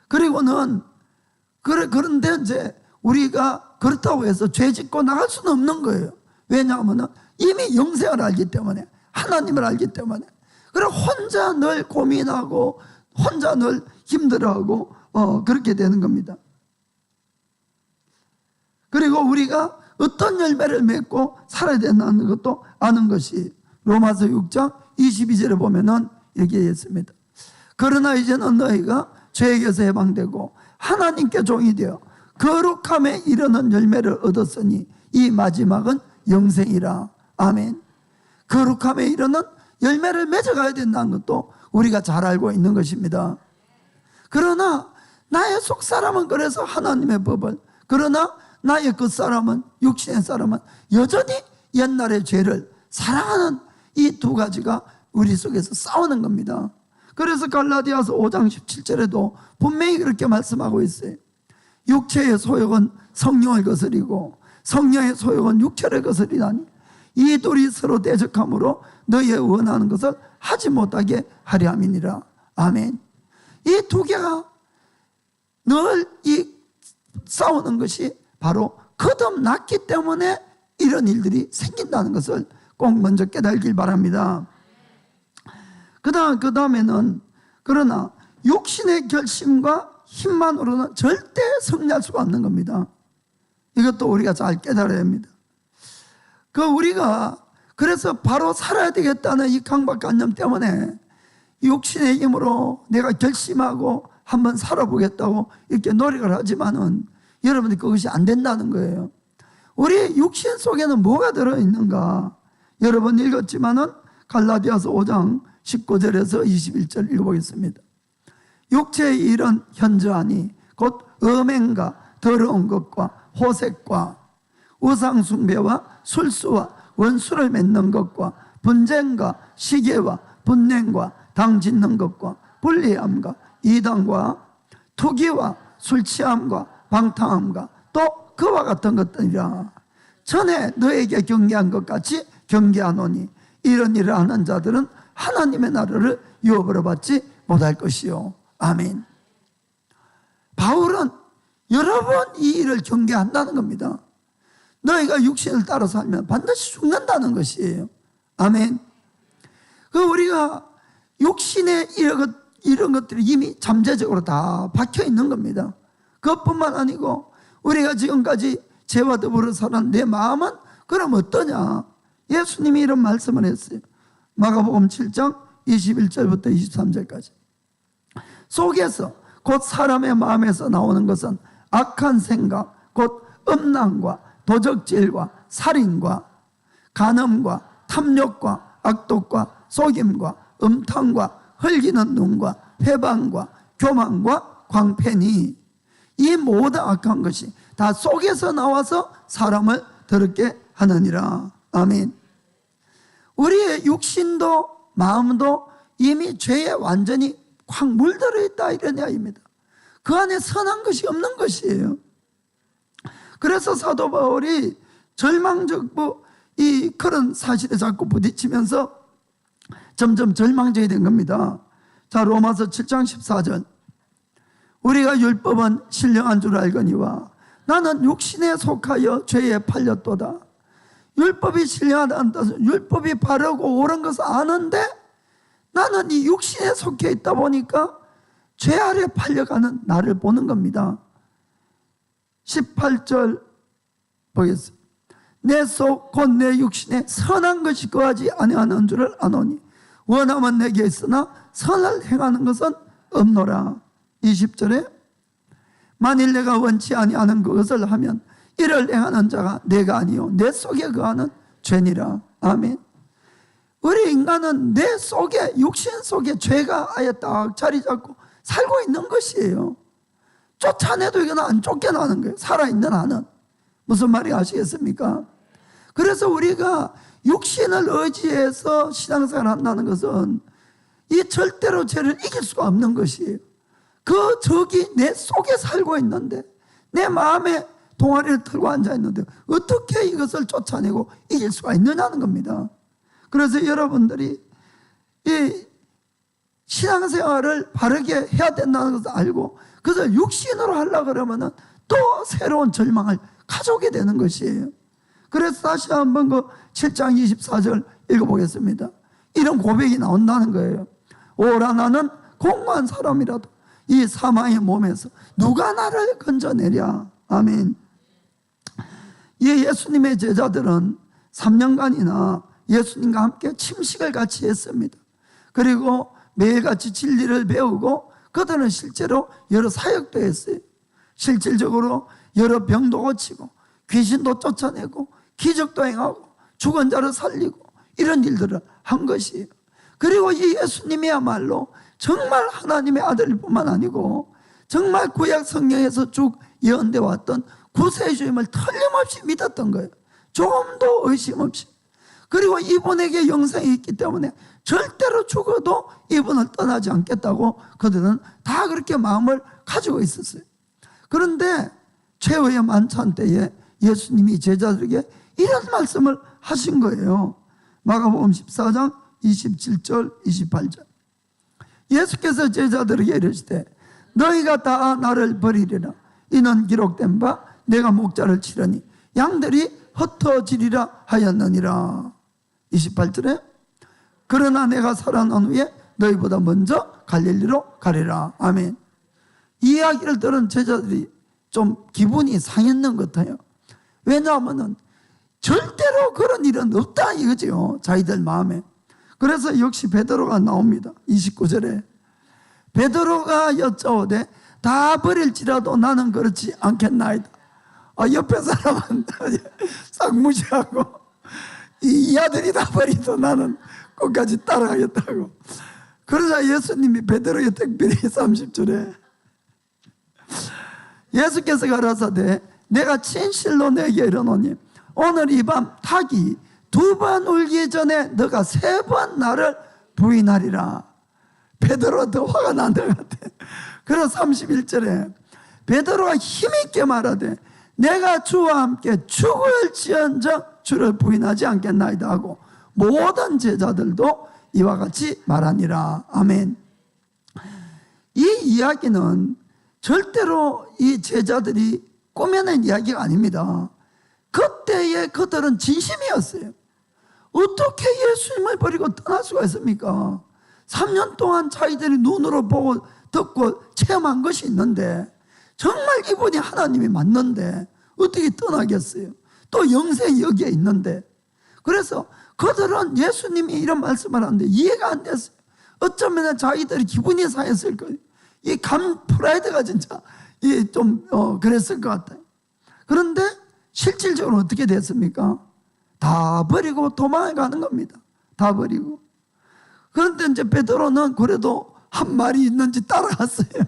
그리고는 그런데 이제 우리가 그렇다고 해서 죄 짓고 나갈 수는 없는 거예요. 왜냐하면 이미 영생을 알기 때문에, 하나님을 알기 때문에. 그래 혼자 늘 고민하고 혼자 늘 힘들어하고 그렇게 되는 겁니다. 그리고 우리가 어떤 열매를 맺고 살아야 된다는 것도 아는 것이 로마서 6장 22절에 보면은 이렇게 했습니다. 그러나 이제는 너희가 죄에게서 해방되고 하나님께 종이 되어 거룩함에 이르는 열매를 얻었으니 이 마지막은 영생이라. 아멘. 거룩함에 이르는 열매를 맺어가야 된다는 것도 우리가 잘 알고 있는 것입니다. 그러나 나의 속사람은 그래서 하나님의 법을, 그러나 나의 겉사람은, 육신의 사람은 여전히 옛날의 죄를 사랑하는 이 두 가지가 우리 속에서 싸우는 겁니다. 그래서 갈라디아서 5장 17절에도 분명히 그렇게 말씀하고 있어요. 육체의 소욕은 성령을 거스리고 성령의 소욕은 육체를 거스리다니 이 둘이 서로 대적함으로 너희의 원하는 것을 하지 못하게 하려 함이니라. 아멘. 이 두 개가 늘 이 싸우는 것이 바로 거듭났기 때문에 이런 일들이 생긴다는 것을 꼭 먼저 깨달길 바랍니다. 그 다음에는 그러나 육신의 결심과 힘만으로는 절대 승리할 수가 없는 겁니다. 이것도 우리가 잘 깨달아야 합니다. 우리가 그래서 바로 살아야 되겠다는 이 강박관념 때문에 육신의 힘으로 내가 결심하고 한번 살아보겠다고 이렇게 노력을 하지만은 여러분들 그것이 안 된다는 거예요. 우리 육신 속에는 뭐가 들어있는가? 여러분 읽었지만은 갈라디아서 5장 19절에서 21절 읽어보겠습니다. 육체의 일은 현저하니 곧 음행과 더러운 것과 호색과 우상숭배와 술수와 원수를 맺는 것과 분쟁과 시기와 분냉과 당 짓는 것과 불리함과 이단과 투기와 술취함과 방탕함과 또 그와 같은 것들이라. 전에 너에게 경계한 것 같이 경계하노니 이런 일을 하는 자들은 하나님의 나라를 유업으로 받지 못할 것이요. 아멘. 바울은 여러 번 이 일을 경계한다는 겁니다. 너희가 육신을 따라 살면 반드시 죽는다는 것이에요. 아멘. 우리가 육신의 이런 것들이 이미 잠재적으로 다 박혀 있는 겁니다. 그것뿐만 아니고 우리가 지금까지 죄와 더불어 살아온 내 마음은 그럼 어떠냐? 예수님이 이런 말씀을 했어요. 마가복음 7장 21절부터 23절까지. 속에서 곧 사람의 마음에서 나오는 것은 악한 생각, 곧 음란과 도적질과 살인과 간음과 탐욕과 악독과 속임과 음탕과 흘기는 눈과 회방과 교만과 광패니 이 모든 악한 것이 다 속에서 나와서 사람을 더럽게 하느니라. 아멘. 우리의 육신도 마음도 이미 죄에 완전히 확 물들어 있다 이런 이야기입니다. 그 안에 선한 것이 없는 것이에요. 그래서 사도 바울이 절망적 그런 사실에 자꾸 부딪히면서 점점 절망적이 된 겁니다. 자, 로마서 7장 14절. 우리가 율법은 신령한 줄 알거니와 나는 육신에 속하여 죄에 팔렸도다. 율법이 신령하다는 뜻은 율법이 바르고 옳은 것을 아는데 나는 이 육신에 속해 있다 보니까 죄 아래 팔려가는 나를 보는 겁니다. 18절 보겠습니다. 내 속 곧 내 육신에 선한 것이 거하지 아니하는 줄을 아노니 원함은 내게 있으나 선을 행하는 것은 없노라. 20절에 만일 내가 원치 아니하는 그것을 하면 이를 행하는 자가 내가 아니요 내 속에 거하는 죄니라. 아멘. 우리 인간은 내 속에, 육신 속에 죄가 아예 딱 자리 잡고 살고 있는 것이에요. 쫓아내도 이건 안 쫓겨나는 거예요. 살아있는 한은. 무슨 말이 아시겠습니까? 그래서 우리가 육신을 의지해서 신앙생활을 한다는 것은 이 절대로 죄를 이길 수가 없는 것이에요. 그 적이 내 속에 살고 있는데, 내 마음에 동아리를 털고 앉아있는데 어떻게 이것을 쫓아내고 이길 수가 있느냐는 겁니다. 그래서 여러분들이 이 신앙생활을 바르게 해야 된다는 것을 알고 그것을 육신으로 하려고 그러면 또 새로운 절망을 가져오게 되는 것이에요. 그래서 다시 한번 그 7장 24절 읽어보겠습니다. 이런 고백이 나온다는 거예요. 오라 나는 공고한 사람이라도 이 사망의 몸에서 누가 나를 건져내랴. 아멘. 이 예수님의 제자들은 3년간이나 예수님과 함께 침식을 같이 했습니다. 그리고 매일같이 진리를 배우고 그들은 실제로 여러 사역도 했어요. 실질적으로 여러 병도 고치고 귀신도 쫓아내고 기적도 행하고 죽은 자를 살리고 이런 일들을 한 것이에요. 그리고 이 예수님이야말로 정말 하나님의 아들일 뿐만 아니고 정말 구약 성경에서 쭉 예언되어 왔던 구세주임을 틀림없이 믿었던 거예요. 조금도 의심 없이. 그리고 이분에게 영생이 있기 때문에 절대로 죽어도 이분을 떠나지 않겠다고 그들은 다 그렇게 마음을 가지고 있었어요. 그런데 최후의 만찬 때에 예수님이 제자들에게 이런 말씀을 하신 거예요. 마가복음 14장 27절 28절. 예수께서 제자들에게 이르시되 너희가 다 나를 버리리라. 이는 기록된 바 내가 목자를 치려니 양들이 흩어지리라 하였느니라. 28절에 그러나 내가 살아난 후에 너희보다 먼저 갈릴리로 가리라. 아멘. 이 이야기를 들은 제자들이 좀 기분이 상했는 것 같아요. 왜냐하면 절대로 그런 일은 없다 이거죠, 자기들 마음에. 그래서 역시 베드로가 나옵니다. 29절에 베드로가 여짜오되 다 버릴지라도 나는 그렇지 않겠나이다. 옆에 사람은 싹 무시하고 이 아들이 다 버리도 나는 끝까지 따라가겠다고. 그러자 예수님이 베드로에게 특별히 30절에 예수께서 가라사대 내가 진실로 내게 이르노니 오늘 이 밤 닭이 2번 울기 전에 너가 3번 나를 부인하리라. 베드로가 더 화가 난것 같아. 그래서 31절에 베드로가 힘있게 말하되 내가 주와 함께 죽을지언정 주를 부인하지 않겠나이다 하고 모든 제자들도 이와 같이 말하니라. 아멘. 이 이야기는 절대로 이 제자들이 꾸며낸 이야기가 아닙니다. 그때의 그들은 진심이었어요. 어떻게 예수님을 버리고 떠날 수가 있습니까? 3년 동안 자기들이 눈으로 보고 듣고 체험한 것이 있는데 정말 이분이 하나님이 맞는데 어떻게 떠나겠어요? 또 영생이 여기에 있는데. 그래서 그들은 예수님이 이런 말씀을 하는데 이해가 안 됐어요. 어쩌면 자기들이 기분이 상했을 거예요. 이 프라이드가 진짜 좀 그랬을 것 같아요. 그런데 실질적으로 어떻게 됐습니까? 다 버리고 도망을 가는 겁니다. 다 버리고. 그런데 이제 베드로는 그래도 한 말이 있는지 따라갔어요.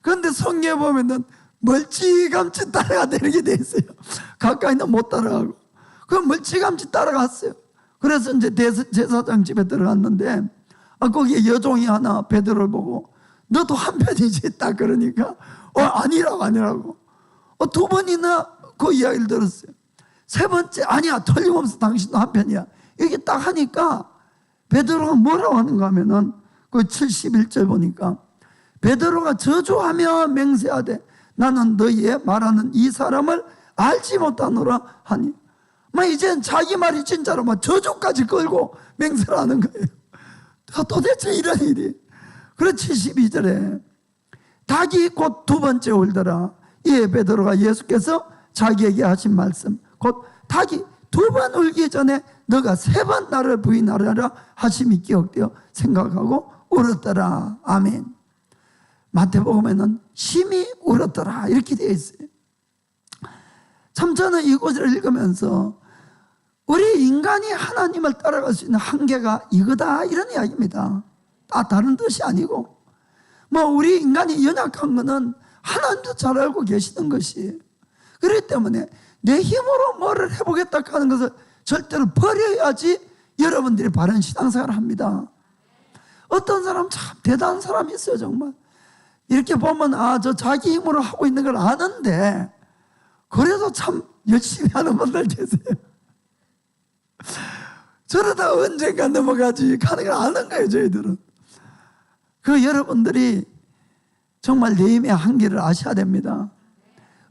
그런데 성경에 보면은 멀찌감치 따라가게 돼 있어요. 가까이는 못 따라가고. 그럼 멀찌감치 따라갔어요. 그래서 이제 제사장 집에 들어갔는데 거기에 여종이 하나 베드로를 보고 너도 한편이지 딱 그러니까 아니라고 2번이나 그 이야기를 들었어요. 3번째 아니야 틀림없어 당신도 한편이야 이게 딱 하니까 베드로가 뭐라고 하는가 하면은 그 71절 보니까 베드로가 저주하며 맹세하되 나는 너희의 말하는 이 사람을 알지 못하노라 하니 이젠 자기 말이 진짜로 저주까지 걸고 맹세를 하는 거예요. 도대체 이런 일이. 그래 72절에 닭이 곧 두 번째 울더라. 이에 베드로가 예수께서 자기에게 하신 말씀, 곧 닭이 두 번 울기 전에 너가 세 번 나를 부인하리라 하심이 기억되어 생각하고 울었더라. 아멘. 마태복음에는 심히 울었더라 이렇게 되어 있어요. 참 저는 이 구절을 읽으면서 우리 인간이 하나님을 따라갈 수 있는 한계가 이거다 이런 이야기입니다. 다른 뜻이 아니고 뭐 우리 인간이 연약한 거는 하나님도 잘 알고 계시는 것이에요. 그렇기 때문에 내 힘으로 뭐를 해보겠다 하는 것을 절대로 버려야지 여러분들이 바른 신앙생활을 합니다. 어떤 사람 참 대단한 사람이 있어요. 정말 이렇게 보면 저 자기 힘으로 하고 있는 걸 아는데 그래도 참 열심히 하는 분들 계세요. 저러다 언젠가 넘어가지 하는 걸 아는 거예요. 저희들은 그 여러분들이 정말 내 힘의 한계를 아셔야 됩니다.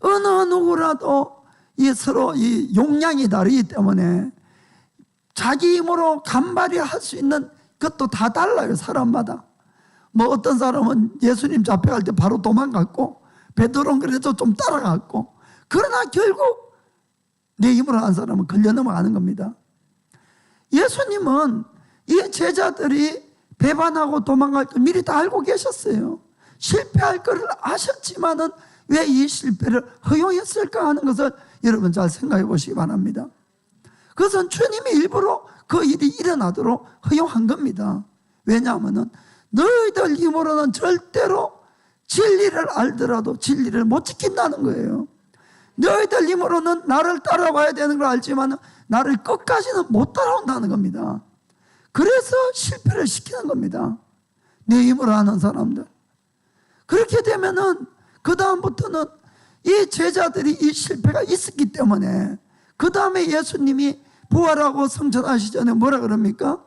어느 누구라도 서로 이 용량이 다르기 때문에 자기 힘으로 간발히 할 수 있는 것도 다 달라요. 사람마다. 뭐 어떤 사람은 예수님 잡혀갈 때 바로 도망갔고 베드로는 그래도 좀 따라갔고, 그러나 결국 내 힘으로 한 사람은 걸려 넘어가는 겁니다. 예수님은 이 제자들이 배반하고 도망갈 걸 미리 다 알고 계셨어요. 실패할 것을 아셨지만은 왜 이 실패를 허용했을까 하는 것을 여러분 잘 생각해 보시기 바랍니다. 그것은 주님이 일부러 그 일이 일어나도록 허용한 겁니다. 왜냐하면 너희들 힘으로는 절대로 진리를 알더라도 진리를 못 지킨다는 거예요. 너희들 힘으로는 나를 따라와야 되는 걸 알지만 나를 끝까지는 못 따라온다는 겁니다. 그래서 실패를 시키는 겁니다. 내 힘으로 하는 사람들. 그렇게 되면은 그 다음부터는 이 제자들이 이 실패가 있었기 때문에 그 다음에 예수님이 부활하고 성천하시기 전에 뭐라 그럽니까?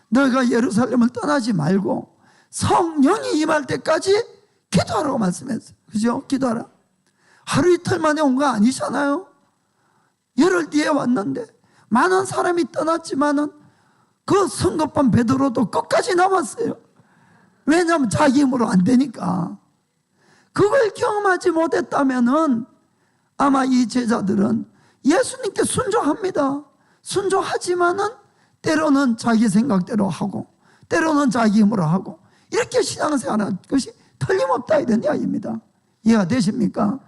너희가 예루살렘을 떠나지 말고 성령이 임할 때까지 기도하라고 말씀했어요. 그죠? 기도하라. 하루 이틀 만에 온 거 아니잖아요. 열흘 뒤에 왔는데 많은 사람이 떠났지만은 그 성급한 베드로도 끝까지 남았어요. 왜냐하면 자기 힘으로 안 되니까. 그걸 경험하지 못했다면은 아마 이 제자들은 예수님께 순종합니다. 순종하지만은 때로는 자기 생각대로 하고 때로는 자기 힘으로 하고 이렇게 신앙생활하는 것이 틀림없다 이런 이야기입니다. 이해가 되십니까?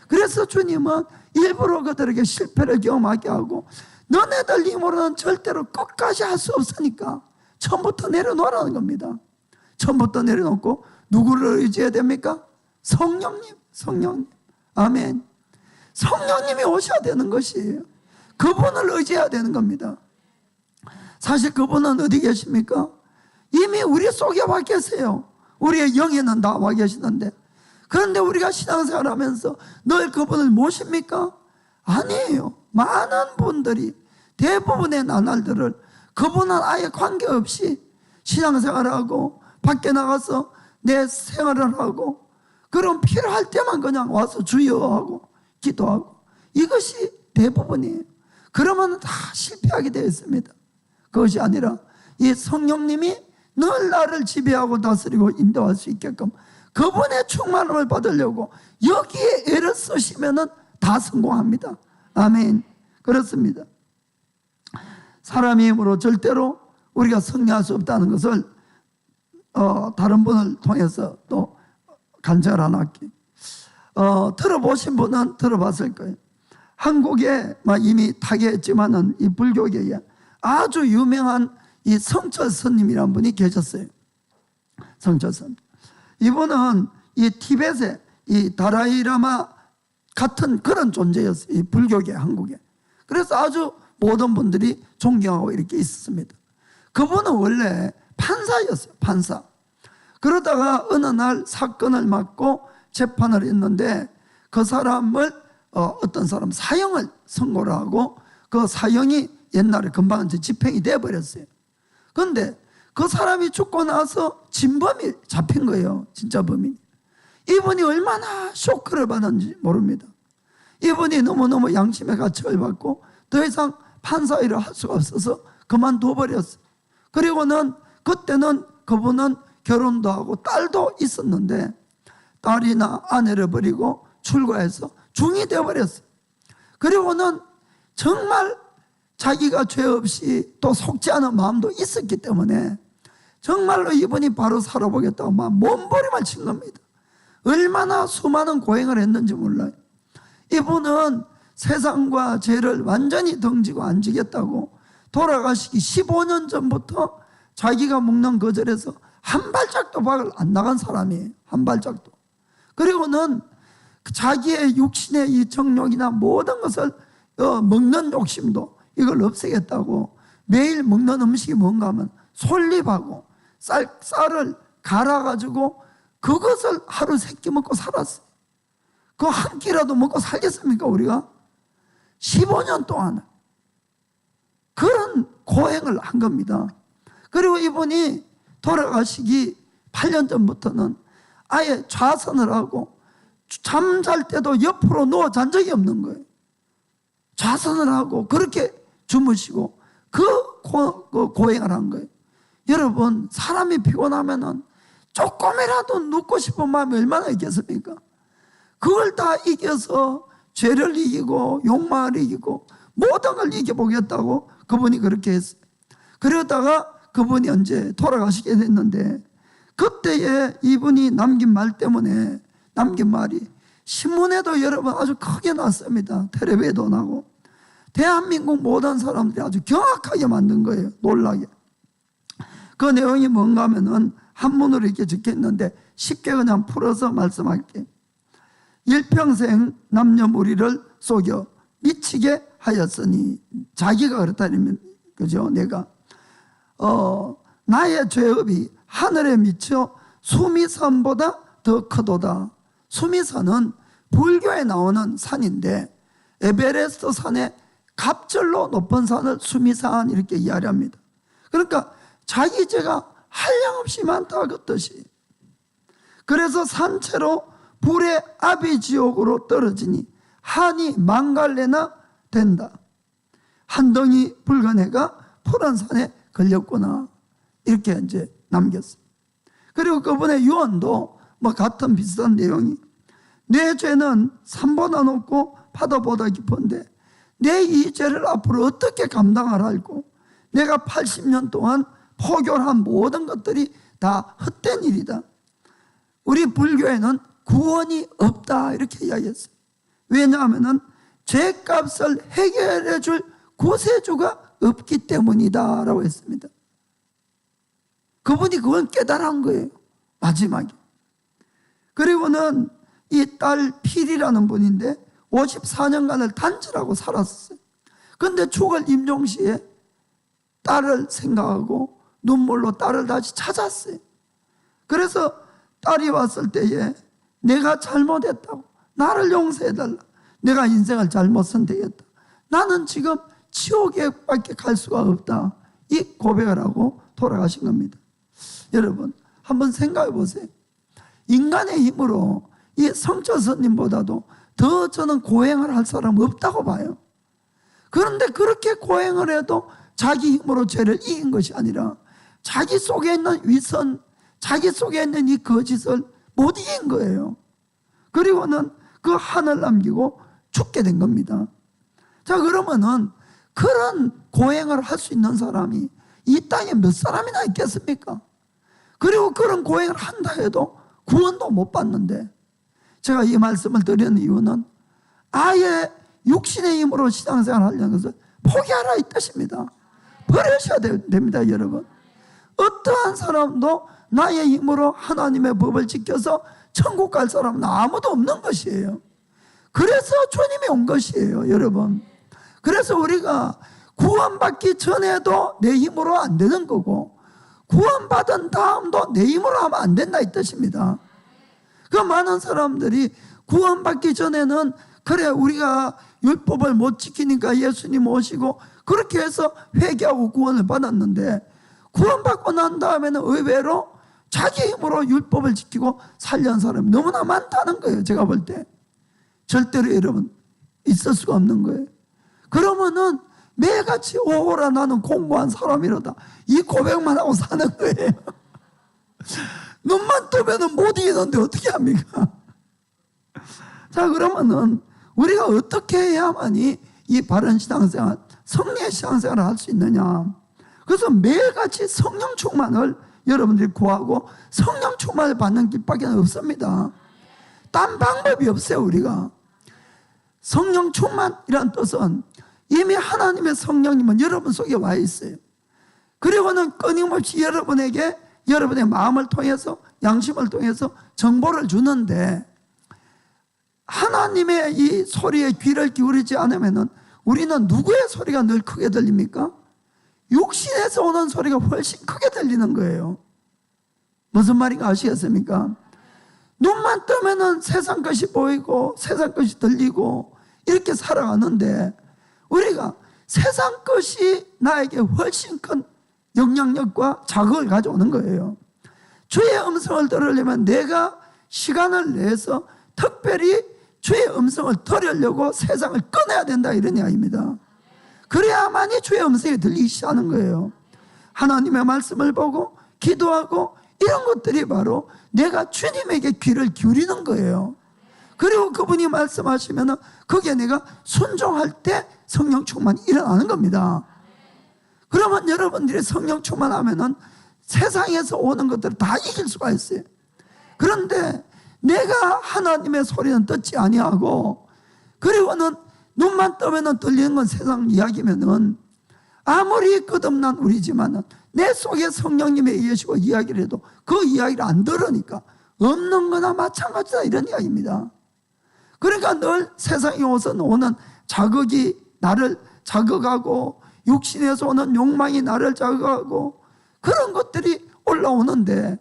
그래서 주님은 일부러 그들에게 실패를 경험하게 하고 너네들 힘으로는 절대로 끝까지 할 수 없으니까 처음부터 내려놓으라는 겁니다. 처음부터 내려놓고 누구를 의지해야 됩니까? 성령님, 성령님. 아멘. 성령님이 오셔야 되는 것이에요. 그분을 의지해야 되는 겁니다. 사실 그분은 어디 계십니까? 이미 우리 속에 와 계세요. 우리의 영에는 다 와 계시는데, 그런데 우리가 신앙생활 하면서 늘 그분을 모십니까? 아니에요. 많은 분들이 대부분의 나날들을 그분은 아예 관계없이 신앙생활하고 밖에 나가서 내 생활을 하고 그럼 필요할 때만 그냥 와서 주여 하고 기도하고 이것이 대부분이에요. 그러면 다 실패하게 되어 있습니다. 그것이 아니라 이 성령님이 늘 나를 지배하고 다스리고 인도할 수 있게끔 그분의 충만함을 받으려고 여기에 애를 쓰시면은 다 성공합니다. 아멘. 그렇습니다. 사람의 힘으로 절대로 우리가 승리할 수 없다는 것을 다른 분을 통해서 또 간증을 하나 할게요. 들어보신 분은 들어봤을 거예요. 한국에 이미 타계했지만은 이 불교계에 아주 유명한 이 성철 스님이라는 분이 계셨어요. 성철 스님. 이분은 이 티벳의 이 다라이라마 같은 그런 존재였어요. 이 불교계 한국에. 그래서 아주 모든 분들이 존경하고 이렇게 있었습니다. 그분은 원래 판사였어요. 판사. 그러다가 어느 날 사건을 맡고 재판을 했는데 그 사람을 어떤 사람 사형을 선고를 하고 그 사형이 옛날에 금방 집행이 돼버렸어요. 그런데 그 사람이 죽고 나서 진범이 잡힌 거예요. 진짜 범인이. 이분이 얼마나 쇼크를 받았는지 모릅니다. 이분이 너무너무 양심의 가책을 받고 더 이상 판사 일을 할 수가 없어서 그만둬 버렸어요. 그리고는 그때는 그분은 결혼도 하고 딸도 있었는데 딸이나 아내를 버리고 출가해서 중이 되어버렸어요. 그리고는 정말 자기가 죄 없이 또 속지 않은 마음도 있었기 때문에 정말로 이분이 바로 살아보겠다고 막 몸부림을 친 겁니다. 얼마나 수많은 고행을 했는지 몰라요. 이분은 세상과 죄를 완전히 덩지고 안 지겠다고 돌아가시기 15년 전부터 자기가 먹는 거절에서 한 발짝도 밖을 안 나간 사람이에요. 한 발짝도. 그리고는 자기의 육신의 이 정욕이나 모든 것을 먹는 욕심도 이걸 없애겠다고 매일 먹는 음식이 뭔가 하면 솔잎하고 쌀을 갈아가지고 그것을 하루 3끼 먹고 살았어요. 그 한 끼라도 먹고 살겠습니까 우리가? 15년 동안 그런 고행을 한 겁니다. 그리고 이분이 돌아가시기 8년 전부터는 아예 좌선을 하고 잠잘 때도 옆으로 누워 잔 적이 없는 거예요. 좌선을 하고 그렇게 주무시고 그 고행을 한 거예요. 여러분, 사람이 피곤하면은 조금이라도 눕고 싶은 마음이 얼마나 있겠습니까? 그걸 다 이겨서 죄를 이기고 욕망을 이기고 모든 걸 이겨보겠다고 그분이 그렇게 했어요. 그러다가 그분이 언제 돌아가시게 됐는데 그때에 이분이 남긴 말 때문에 남긴 말이 신문에도 여러분 아주 크게 났습니다. 텔레비에도 나고 대한민국 모든 사람들이 아주 경악하게 만든 거예요. 놀라게. 그 내용이 뭔가 하면은 한문으로 이렇게 적혀 있는데 쉽게 그냥 풀어서 말씀할게요. 일평생 남녀무리를 속여 미치게 하였으니, 자기가 그렇다면 그죠? 내가 나의 죄업이 하늘에 미쳐 수미산보다 더 크도다. 수미산은 불교에 나오는 산인데 에베레스트 산의 갑절로 높은 산을 수미산 이렇게 이야기합니다. 그러니까 자기 죄가 한량없이 많다 그 뜻이. 그래서 산채로 불의 아비지옥으로 떨어지니 한이 망갈래나 된다. 한 덩이 붉은 해가 푸른 산에 걸렸구나. 이렇게 이제 남겼어요. 그리고 그분의 유언도 뭐 같은 비슷한 내용이, 내 죄는 산보다 높고 바다보다 깊은데 내 이 죄를 앞으로 어떻게 감당을 할고, 내가 80년 동안 포교한 모든 것들이 다 헛된 일이다. 우리 불교에는 구원이 없다 이렇게 이야기했어요. 왜냐하면 죄값을 해결해 줄 구세주가 없기 때문이다 라고 했습니다. 그분이 그건 깨달은 거예요, 마지막에. 그리고는 이 딸 필이라는 분인데 54년간을 단절하고 살았어요. 그런데 죽을 임종시에 딸을 생각하고 눈물로 딸을 다시 찾았어요. 그래서 딸이 왔을 때에 내가 잘못했다고, 나를 용서해달라, 내가 인생을 잘못 선택했다, 나는 지금 지옥에밖에 갈 수가 없다, 이 고백을 하고 돌아가신 겁니다. 여러분 한번 생각해 보세요. 인간의 힘으로 이 성철 스님보다도 더 저는 고행을 할 사람은 없다고 봐요. 그런데 그렇게 고행을 해도 자기 힘으로 죄를 이긴 것이 아니라 자기 속에 있는 위선, 자기 속에 있는 이 거짓을 못 이긴 거예요. 그리고는 그 한을 남기고 죽게 된 겁니다. 자, 그러면은 그런 고행을 할 수 있는 사람이 이 땅에 몇 사람이나 있겠습니까? 그리고 그런 고행을 한다 해도 구원도 못 받는데, 제가 이 말씀을 드리는 이유는 아예 육신의 힘으로 신앙생활을 하려는 것을 포기하라 이 뜻입니다. 버리셔야 됩니다, 여러분. 어떠한 사람도 나의 힘으로 하나님의 법을 지켜서 천국 갈 사람은 아무도 없는 것이에요. 그래서 주님이 온 것이에요, 여러분. 그래서 우리가 구원받기 전에도 내 힘으로 안 되는 거고, 구원받은 다음도 내 힘으로 하면 안 된다 이 뜻입니다. 그 많은 사람들이 구원받기 전에는 그래 우리가 율법을 못 지키니까 예수님 오시고 그렇게 해서 회개하고 구원을 받았는데, 구원받고 난 다음에는 의외로 자기 힘으로 율법을 지키고 살려는 사람이 너무나 많다는 거예요. 제가 볼 때 절대로 여러분 있을 수가 없는 거예요. 그러면은 매일같이 오호라 나는 공부한 사람이로다 이 고백만 하고 사는 거예요. 눈만 뜨면은 못 이기는데 어떻게 합니까? 자, 그러면은 우리가 어떻게 해야만이 이 바른 신앙생활, 성령의 신앙생활을 할 수 있느냐? 그래서 매일같이 성령 충만을 여러분들이 구하고 성령 충만을 받는 길밖에 없습니다. 딴 방법이 없어요. 우리가 성령 충만이란 뜻은 이미 하나님의 성령님은 여러분 속에 와 있어요. 그리고는 끊임없이 여러분에게 여러분의 마음을 통해서 양심을 통해서 정보를 주는데, 하나님의 이 소리에 귀를 기울이지 않으면 우리는 누구의 소리가 늘 크게 들립니까? 육신에서 오는 소리가 훨씬 크게 들리는 거예요. 무슨 말인가 아시겠습니까? 눈만 뜨면은 세상 것이 보이고 세상 것이 들리고 이렇게 살아가는데, 우리가 세상 것이 나에게 훨씬 큰 영향력과 자극을 가져오는 거예요. 주의 음성을 들으려면 내가 시간을 내서 특별히 주의 음성을 들으려고 세상을 꺼내야 된다, 이런 이야기입니다. 그래야만이 주의 음성이 들리기 시작하는 거예요. 하나님의 말씀을 보고 기도하고 이런 것들이 바로 내가 주님에게 귀를 기울이는 거예요. 그리고 그분이 말씀하시면 거기에 내가 순종할 때 성령 충만이 일어나는 겁니다. 그러면 여러분들이 성령 충만하면 세상에서 오는 것들을 다 이길 수가 있어요. 그런데 내가 하나님의 소리는 듣지 아니하고, 그리고는 눈만 뜨면 들리는 건 세상 이야기면은 아무리 끝없난 우리지만은 내 속에 성령님에 의해서 이야기를 해도 그 이야기를 안 들으니까 없는 거나 마찬가지다, 이런 이야기입니다. 그러니까 늘 세상에 오는 자극이 나를 자극하고 육신에서 오는 욕망이 나를 자극하고 그런 것들이 올라오는데,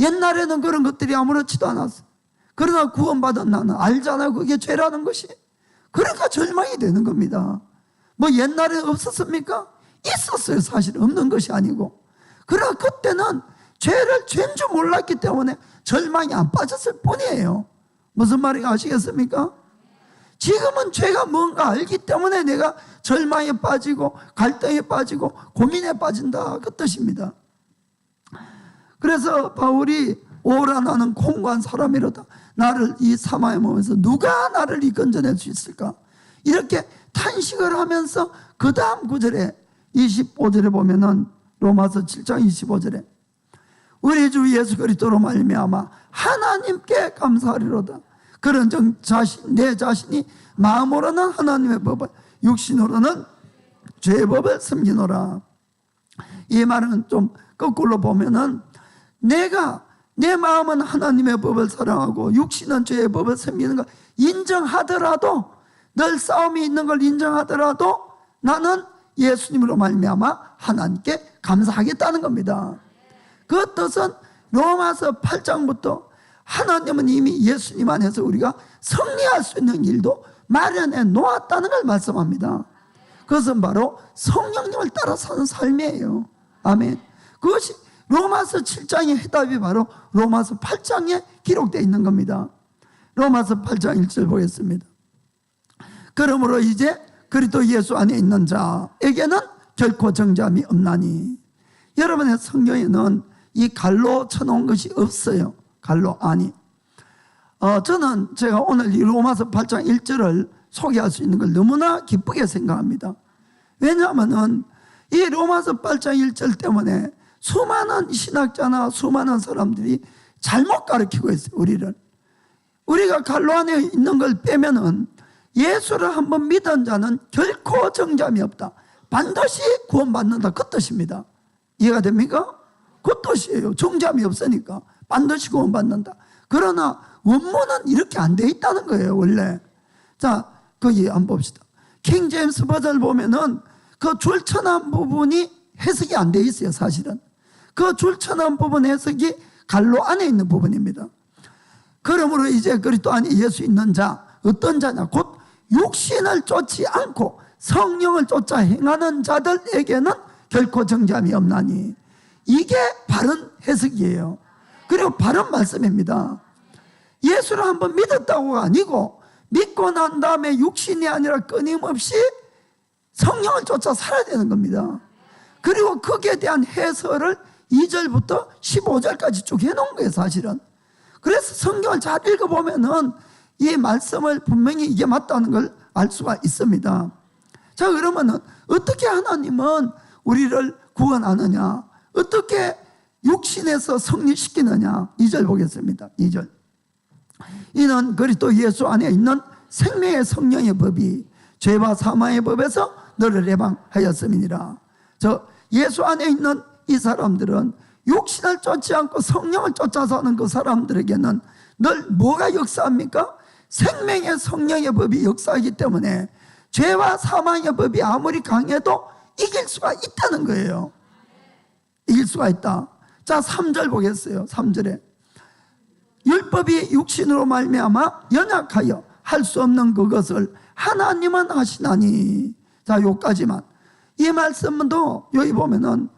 옛날에는 그런 것들이 아무렇지도 않았어. 그러나 구원받은 나는 알잖아요, 그게 죄라는 것이. 그러니까 절망이 되는 겁니다. 뭐 옛날에 없었습니까? 있었어요. 사실 없는 것이 아니고. 그러나 그때는 죄를 죄인 줄 몰랐기 때문에 절망이 안 빠졌을 뿐이에요. 무슨 말인지 아시겠습니까? 지금은 죄가 뭔가 알기 때문에 내가 절망에 빠지고 갈등에 빠지고 고민에 빠진다, 그 뜻입니다. 그래서 바울이 오라 나는 공고한 사람이로다, 나를 이 사마의 몸에서 누가 나를 건져낼 수 있을까, 이렇게 탄식을 하면서 그 다음 구절에 25절에 보면은 로마서 7장 25절에 우리 주 예수 그리스도로 말미암아 하나님께 감사하리로다. 그런 내 자신이 마음으로는 하나님의 법을, 육신으로는 죄의 법을 섬기노라. 이 말은 좀 거꾸로 보면은 내 마음은 하나님의 법을 사랑하고 육신은 죄의 법을 섬기는 걸 인정하더라도, 늘 싸움이 있는 걸 인정하더라도 나는 예수님으로 말미암아 하나님께 감사하겠다는 겁니다. 그 뜻은 로마서 8장부터 하나님은 이미 예수님 안에서 우리가 승리할 수 있는 일도 마련해 놓았다는 걸 말씀합니다. 그것은 바로 성령님을 따라 사는 삶이에요. 아멘. 그것이 로마서 7장의 해답이 바로 로마서 8장에 기록되어 있는 겁니다. 로마서 8장 1절 보겠습니다. 그러므로 이제 그리스도 예수 안에 있는 자에게는 결코 정죄함이 없나니. 여러분의 성경에는 이 갈로 쳐놓은 것이 없어요. 갈로 아니. 저는 제가 오늘 이 로마서 8장 1절을 소개할 수 있는 걸 너무나 기쁘게 생각합니다. 왜냐하면 이 로마서 8장 1절 때문에 수많은 신학자나 수많은 사람들이 잘못 가르치고 있어요. 우리가 갈로 안에 있는 걸 빼면은 예수를 한번 믿은 자는 결코 정죄함이 없다, 반드시 구원받는다, 그 뜻입니다. 이해가 됩니까? 그 뜻이에요. 정죄함이 없으니까 반드시 구원받는다. 그러나 원문은 이렇게 안 돼 있다는 거예요, 원래. 자, 거기 한번 봅시다. 킹 제임스 버전을 보면은 그 줄쳐난 부분이 해석이 안 돼 있어요, 사실은. 그 줄쳐난 부분 해석이 갈로 안에 있는 부분입니다. 그러므로 이제 그리스도 안에 예수 있는 자, 어떤 자냐? 곧 육신을 쫓지 않고 성령을 쫓아 행하는 자들에게는 결코 정죄함이 없나니. 이게 바른 해석이에요. 그리고 바른 말씀입니다. 예수를 한번 믿었다고가 아니고 믿고 난 다음에 육신이 아니라 끊임없이 성령을 쫓아 살아야 되는 겁니다. 그리고 거기에 대한 해설을 2절부터 15절까지 쭉 해놓은 거예요, 사실은. 그래서 성경을 잘 읽어보면은 이 말씀을 분명히 이게 맞다는 걸 알 수가 있습니다. 자, 그러면은 어떻게 하나님은 우리를 구원하느냐, 어떻게 육신에서 승리시키느냐. 2절 보겠습니다. 2절. 이는 그리스도 예수 안에 있는 생명의 성령의 법이 죄와 사망의 법에서 너를 해방하였음이니라. 저 예수 안에 있는 이 사람들은 육신을 쫓지 않고 성령을 쫓아서 하는 그 사람들에게는 늘 뭐가 역사합니까? 생명의 성령의 법이 역사하기 때문에 죄와 사망의 법이 아무리 강해도 이길 수가 있다는 거예요. 이길 수가 있다. 자, 3절 보겠어요. 3절에 율법이 육신으로 말미암아 연약하여 할 수 없는 그것을 하나님은 하시나니. 자, 요까지만. 이 말씀도 여기 보면은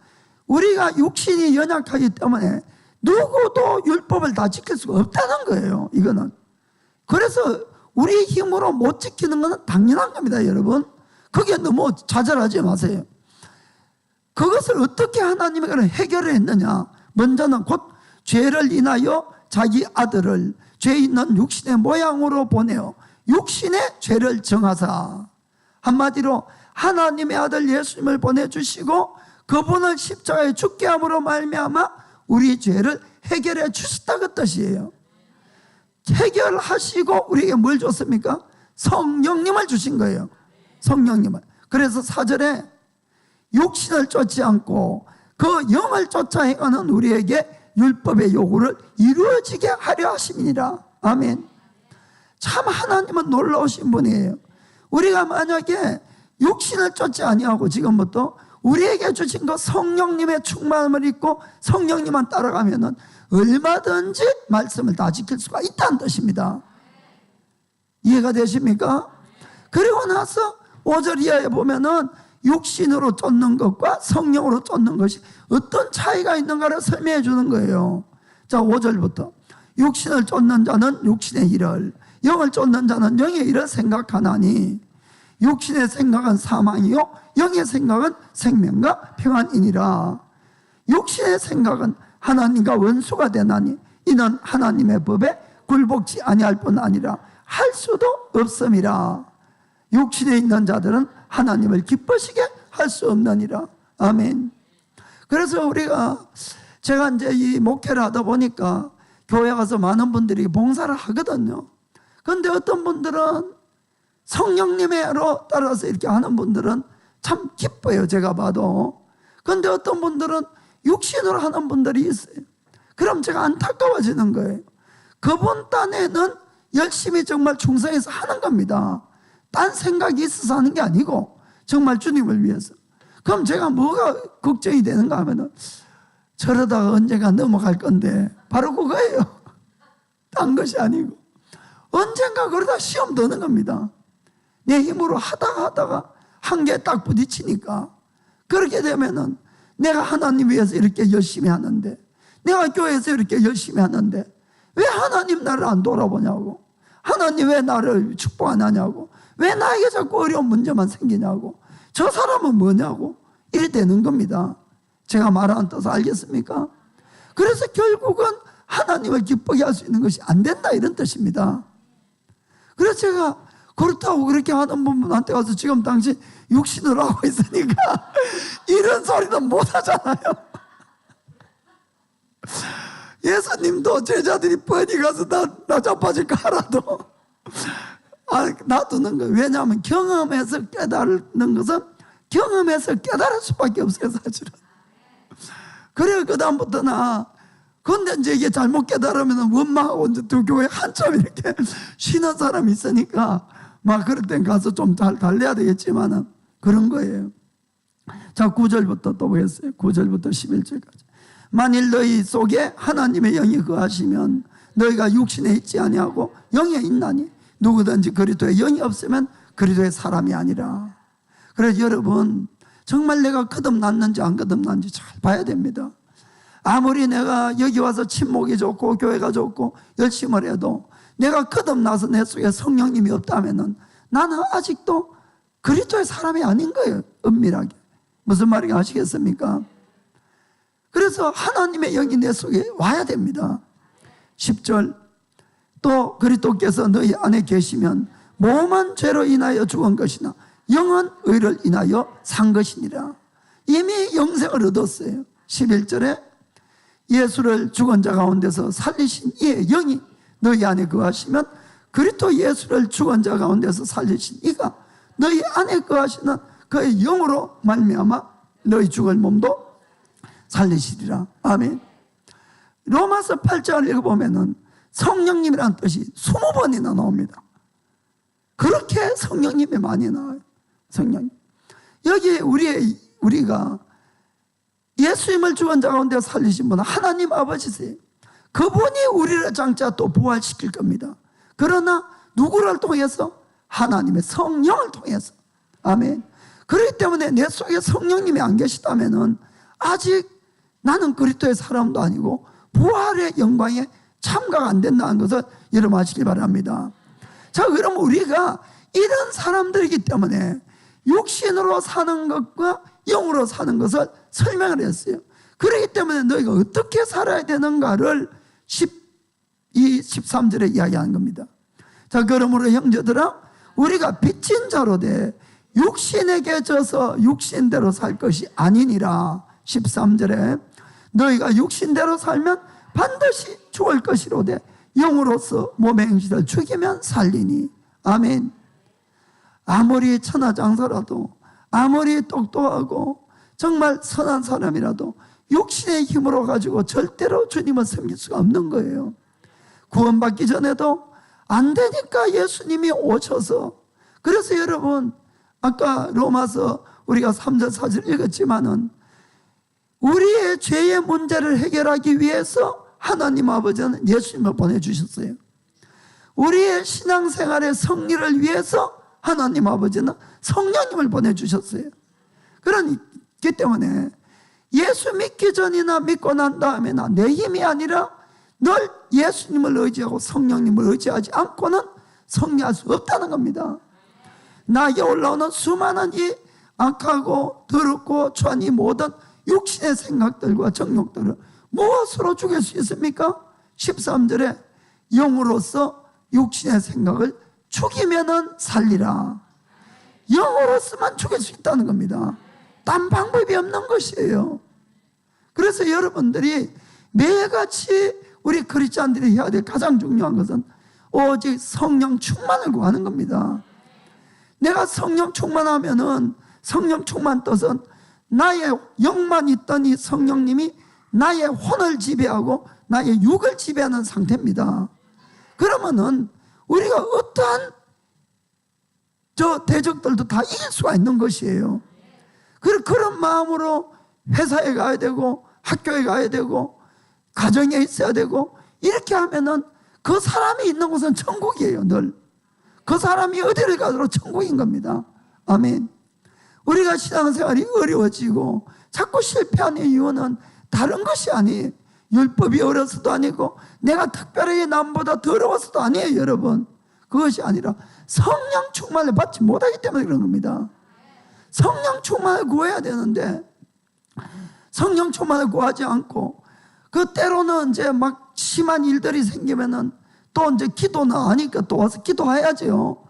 우리가 육신이 연약하기 때문에 누구도 율법을 다 지킬 수가 없다는 거예요. 이거는. 그래서 우리 힘으로 못 지키는 것은 당연한 겁니다, 여러분. 그게 너무 좌절하지 마세요. 그것을 어떻게 하나님이 해결을 했느냐. 먼저는 곧 죄를 인하여 자기 아들을 죄 있는 육신의 모양으로 보내어 육신의 죄를 정하사. 한마디로 하나님의 아들 예수님을 보내주시고 그분을 십자가에 죽게 함으로 말미암아 우리 죄를 해결해 주셨다, 그 뜻이에요. 해결하시고 우리에게 뭘 줬습니까? 성령님을 주신 거예요. 성령님을. 그래서 4절에 육신을 쫓지 않고 그 영을 쫓아 행하는 우리에게 율법의 요구를 이루어지게 하려 하심이니라. 아멘. 참 하나님은 놀라우신 분이에요. 우리가 만약에 육신을 쫓지 아니하고 지금부터 우리에게 주신 그 성령님의 충만함을 입고 성령님만 따라가면은 얼마든지 말씀을 다 지킬 수가 있다는 뜻입니다. 이해가 되십니까? 그리고 나서 5절 이하에 보면은 육신으로 쫓는 것과 성령으로 쫓는 것이 어떤 차이가 있는가를 설명해 주는 거예요. 자, 5절부터 육신을 쫓는 자는 육신의 일을, 영을 쫓는 자는 영의 일을 생각하나니 육신의 생각은 사망이요 영의 생각은 생명과 평안이니라. 육신의 생각은 하나님과 원수가 되나니 이는 하나님의 법에 굴복지 아니할 뿐 아니라 할 수도 없음이라. 육신에 있는 자들은 하나님을 기쁘시게 할 수 없느니라. 아멘. 그래서 제가 이제 이 목회를 하다 보니까 교회 가서 많은 분들이 봉사를 하거든요. 그런데 어떤 분들은 성령님으로 따라서 이렇게 하는 분들은 참 기뻐요, 제가 봐도. 그런데 어떤 분들은 육신으로 하는 분들이 있어요. 그럼 제가 안타까워지는 거예요. 그분 딴에는 열심히 정말 충성해서 하는 겁니다. 딴 생각이 있어서 하는 게 아니고 정말 주님을 위해서. 그럼 제가 뭐가 걱정이 되는가 하면은 저러다가 언젠가 넘어갈 건데, 바로 그거예요. 딴 것이 아니고 언젠가 그러다 시험 드는 겁니다. 내 힘으로 하다가 한계에 딱 부딪히니까. 그렇게 되면은 내가 하나님 위해서 이렇게 열심히 하는데, 내가 교회에서 이렇게 열심히 하는데 왜 하나님 나를 안 돌아보냐고, 하나님 왜 나를 축복 안 하냐고, 왜 나에게 자꾸 어려운 문제만 생기냐고, 저 사람은 뭐냐고, 이래 되는 겁니다. 제가 말하는 뜻 알겠습니까? 그래서 결국은 하나님을 기쁘게 할 수 있는 것이 안 된다, 이런 뜻입니다. 그래서 제가 그렇다고 그렇게 하는 분한테 가서 지금 당신 육신으로 하고 있으니까 이런 소리는 못 하잖아요. 예수님도 제자들이 뻔히 가서 나 자빠질까 하라도 놔두는 거예요. 왜냐하면 경험해서 깨달는 것은 경험해서 깨달을 수밖에 없어요, 사실은. 그래요. 그 다음부터 근데 이제 이게 잘못 깨달으면 원망하고 이제 두 교회 한참 이렇게 쉬는 사람이 있으니까 막 그럴 땐 가서 좀 잘 달래야 되겠지만은 그런 거예요. 자, 9절부터 또 보겠어요. 9절부터 11절까지. 만일 너희 속에 하나님의 영이 거하시면 너희가 육신에 있지 아니하고 영에 있나니 누구든지 그리스도에 영이 없으면 그리스도의 사람이 아니라. 그래서 여러분, 정말 내가 거듭났는지 안 거듭났는지 잘 봐야 됩니다. 아무리 내가 여기 와서 친목이 좋고 교회가 좋고 열심을 해도 내가 거듭나서 내 속에 성령님이 없다면은 나는 아직도 그리스도의 사람이 아닌 거예요. 엄밀하게. 무슨 말인지 아시겠습니까? 그래서 하나님의 영이 내 속에 와야 됩니다. 10절 또 그리스도께서 너희 안에 계시면 몸은 죄로 인하여 죽은 것이나 영은 의를 인하여 산 것이니라. 이미 영생을 얻었어요. 11절에 예수를 죽은 자 가운데서 살리신 이의 영이 너희 안에 거하시면 그리스도 예수를 죽은 자 가운데서 살리신 이가 너희 안에 거하시는 그의 영으로 말미암아 너희 죽을 몸도 살리시리라. 아멘. 로마서 8장을 읽어보면 성령님이라는 뜻이 20번이나 나옵니다. 그렇게 성령님이 많이 나와요. 성령. 여기 우리가 예수님을 죽은 자 가운데 살리신 분은 하나님 아버지세요. 그분이 우리를 장차 또 부활시킬 겁니다. 그러나 누구를 통해서? 하나님의 성령을 통해서. 아멘. 그렇기 때문에 내 속에 성령님이 안 계시다면 아직 나는 그리스도의 사람도 아니고 부활의 영광에 참가가 안 된다는 것을 여러분 아시기 바랍니다. 자, 그럼 우리가 이런 사람들이기 때문에 육신으로 사는 것과 영으로 사는 것을 설명을 했어요. 그렇기 때문에 너희가 어떻게 살아야 되는가를 13절에 이야기하는 겁니다. 자, 그러므로 형제들아, 우리가 빚진 자로 돼 육신에게 져서 육신대로 살 것이 아니니라. 13절에 너희가 육신대로 살면 반드시 죽을 것이로되 영으로서 몸의 행실을 죽이면 살리니. 아멘. 아무리 천하장사라도 아무리 똑똑하고 정말 선한 사람이라도 육신의 힘으로 가지고 절대로 주님을 섬길 수가 없는 거예요. 구원받기 전에도 안 되니까 예수님이 오셔서, 그래서 여러분 아까 로마서 우리가 3절 4절 읽었지만은 우리의 죄의 문제를 해결하기 위해서 하나님 아버지는 예수님을 보내주셨어요. 우리의 신앙생활의 승리를 위해서 하나님 아버지는 성령님을 보내주셨어요. 그렇기 때문에 예수 믿기 전이나 믿고 난 다음에나 내 힘이 아니라 늘 예수님을 의지하고 성령님을 의지하지 않고는 승리할 수 없다는 겁니다. 나에게 올라오는 수많은 이 악하고 더럽고 추한 이 모든 육신의 생각들과 정욕들을 무엇으로 죽일 수 있습니까? 13절에 영으로서 육신의 생각을 죽이면은 살리라. 영으로서만 죽일 수 있다는 겁니다. 딴 방법이 없는 것이에요. 그래서 여러분들이 매일같이 우리 크리스찬들이 해야 될 가장 중요한 것은 오직 성령 충만을 구하는 겁니다. 내가 성령 충만하면은, 성령 충만 뜻은 나의 영만 있던 이 성령님이 나의 혼을 지배하고 나의 육을 지배하는 상태입니다. 그러면은 우리가 어떠한 대적들도 다 이길 수가 있는 것이에요. 그런 마음으로 회사에 가야 되고 학교에 가야 되고 가정에 있어야 되고, 이렇게 하면은 그 사람이 있는 곳은 천국이에요. 늘 그 사람이 어디를 가도 천국인 겁니다. 아멘. 우리가 신앙생활이 어려워지고 자꾸 실패하는 이유는 다른 것이 아니에요. 율법이 어려서도 아니고 내가 특별하게 남보다 더러워서도 아니에요. 여러분, 그것이 아니라 성령 충만을 받지 못하기 때문에 그런 겁니다. 성령 충만을 구해야 되는데 성령 충만을 구하지 않고, 그 때로는 이제 막 심한 일들이 생기면은 또 이제 기도나 하니까 또 와서 기도해야죠.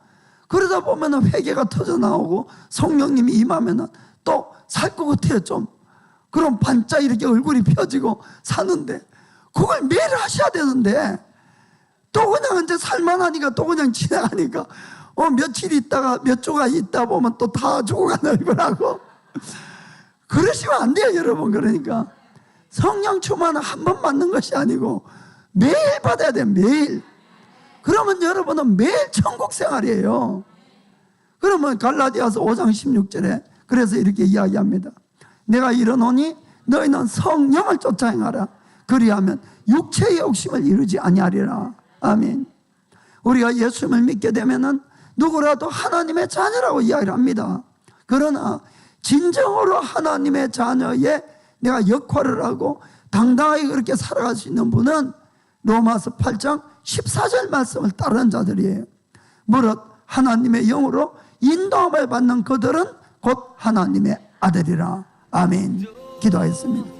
그러다 보면은 회개가 터져 나오고 성령님이 임하면은 또 살 것 같아요. 좀 그럼 반짝 이렇게 얼굴이 펴지고 사는데, 그걸 매일 하셔야 되는데 또 그냥 이제 살만하니까 또 그냥 지나가니까 며칠 있다가 몇 주가 있다 보면 또 다 죽어가는 얼굴하고 그러시면 안 돼요. 여러분, 그러니까 성령 충만은 한 번 받는 것이 아니고 매일 받아야 돼요. 매일. 그러면 여러분은 매일 천국 생활이에요. 그러면 갈라디아서 5장 16절에 그래서 이렇게 이야기합니다. 내가 이르노니 너희는 성령을 쫓아 행하라. 그리하면 육체의 욕심을 이루지 아니하리라. 아멘. 우리가 예수님을 믿게 되면은 누구라도 하나님의 자녀라고 이야기를 합니다. 그러나 진정으로 하나님의 자녀의 내가 역할을 하고 당당하게 그렇게 살아갈 수 있는 분은 로마서 8장 14절 말씀을 따르는 자들이에요. 무릇 하나님의 영으로 인도함을 받는 그들은 곧 하나님의 아들이라. 아멘. 기도하겠습니다.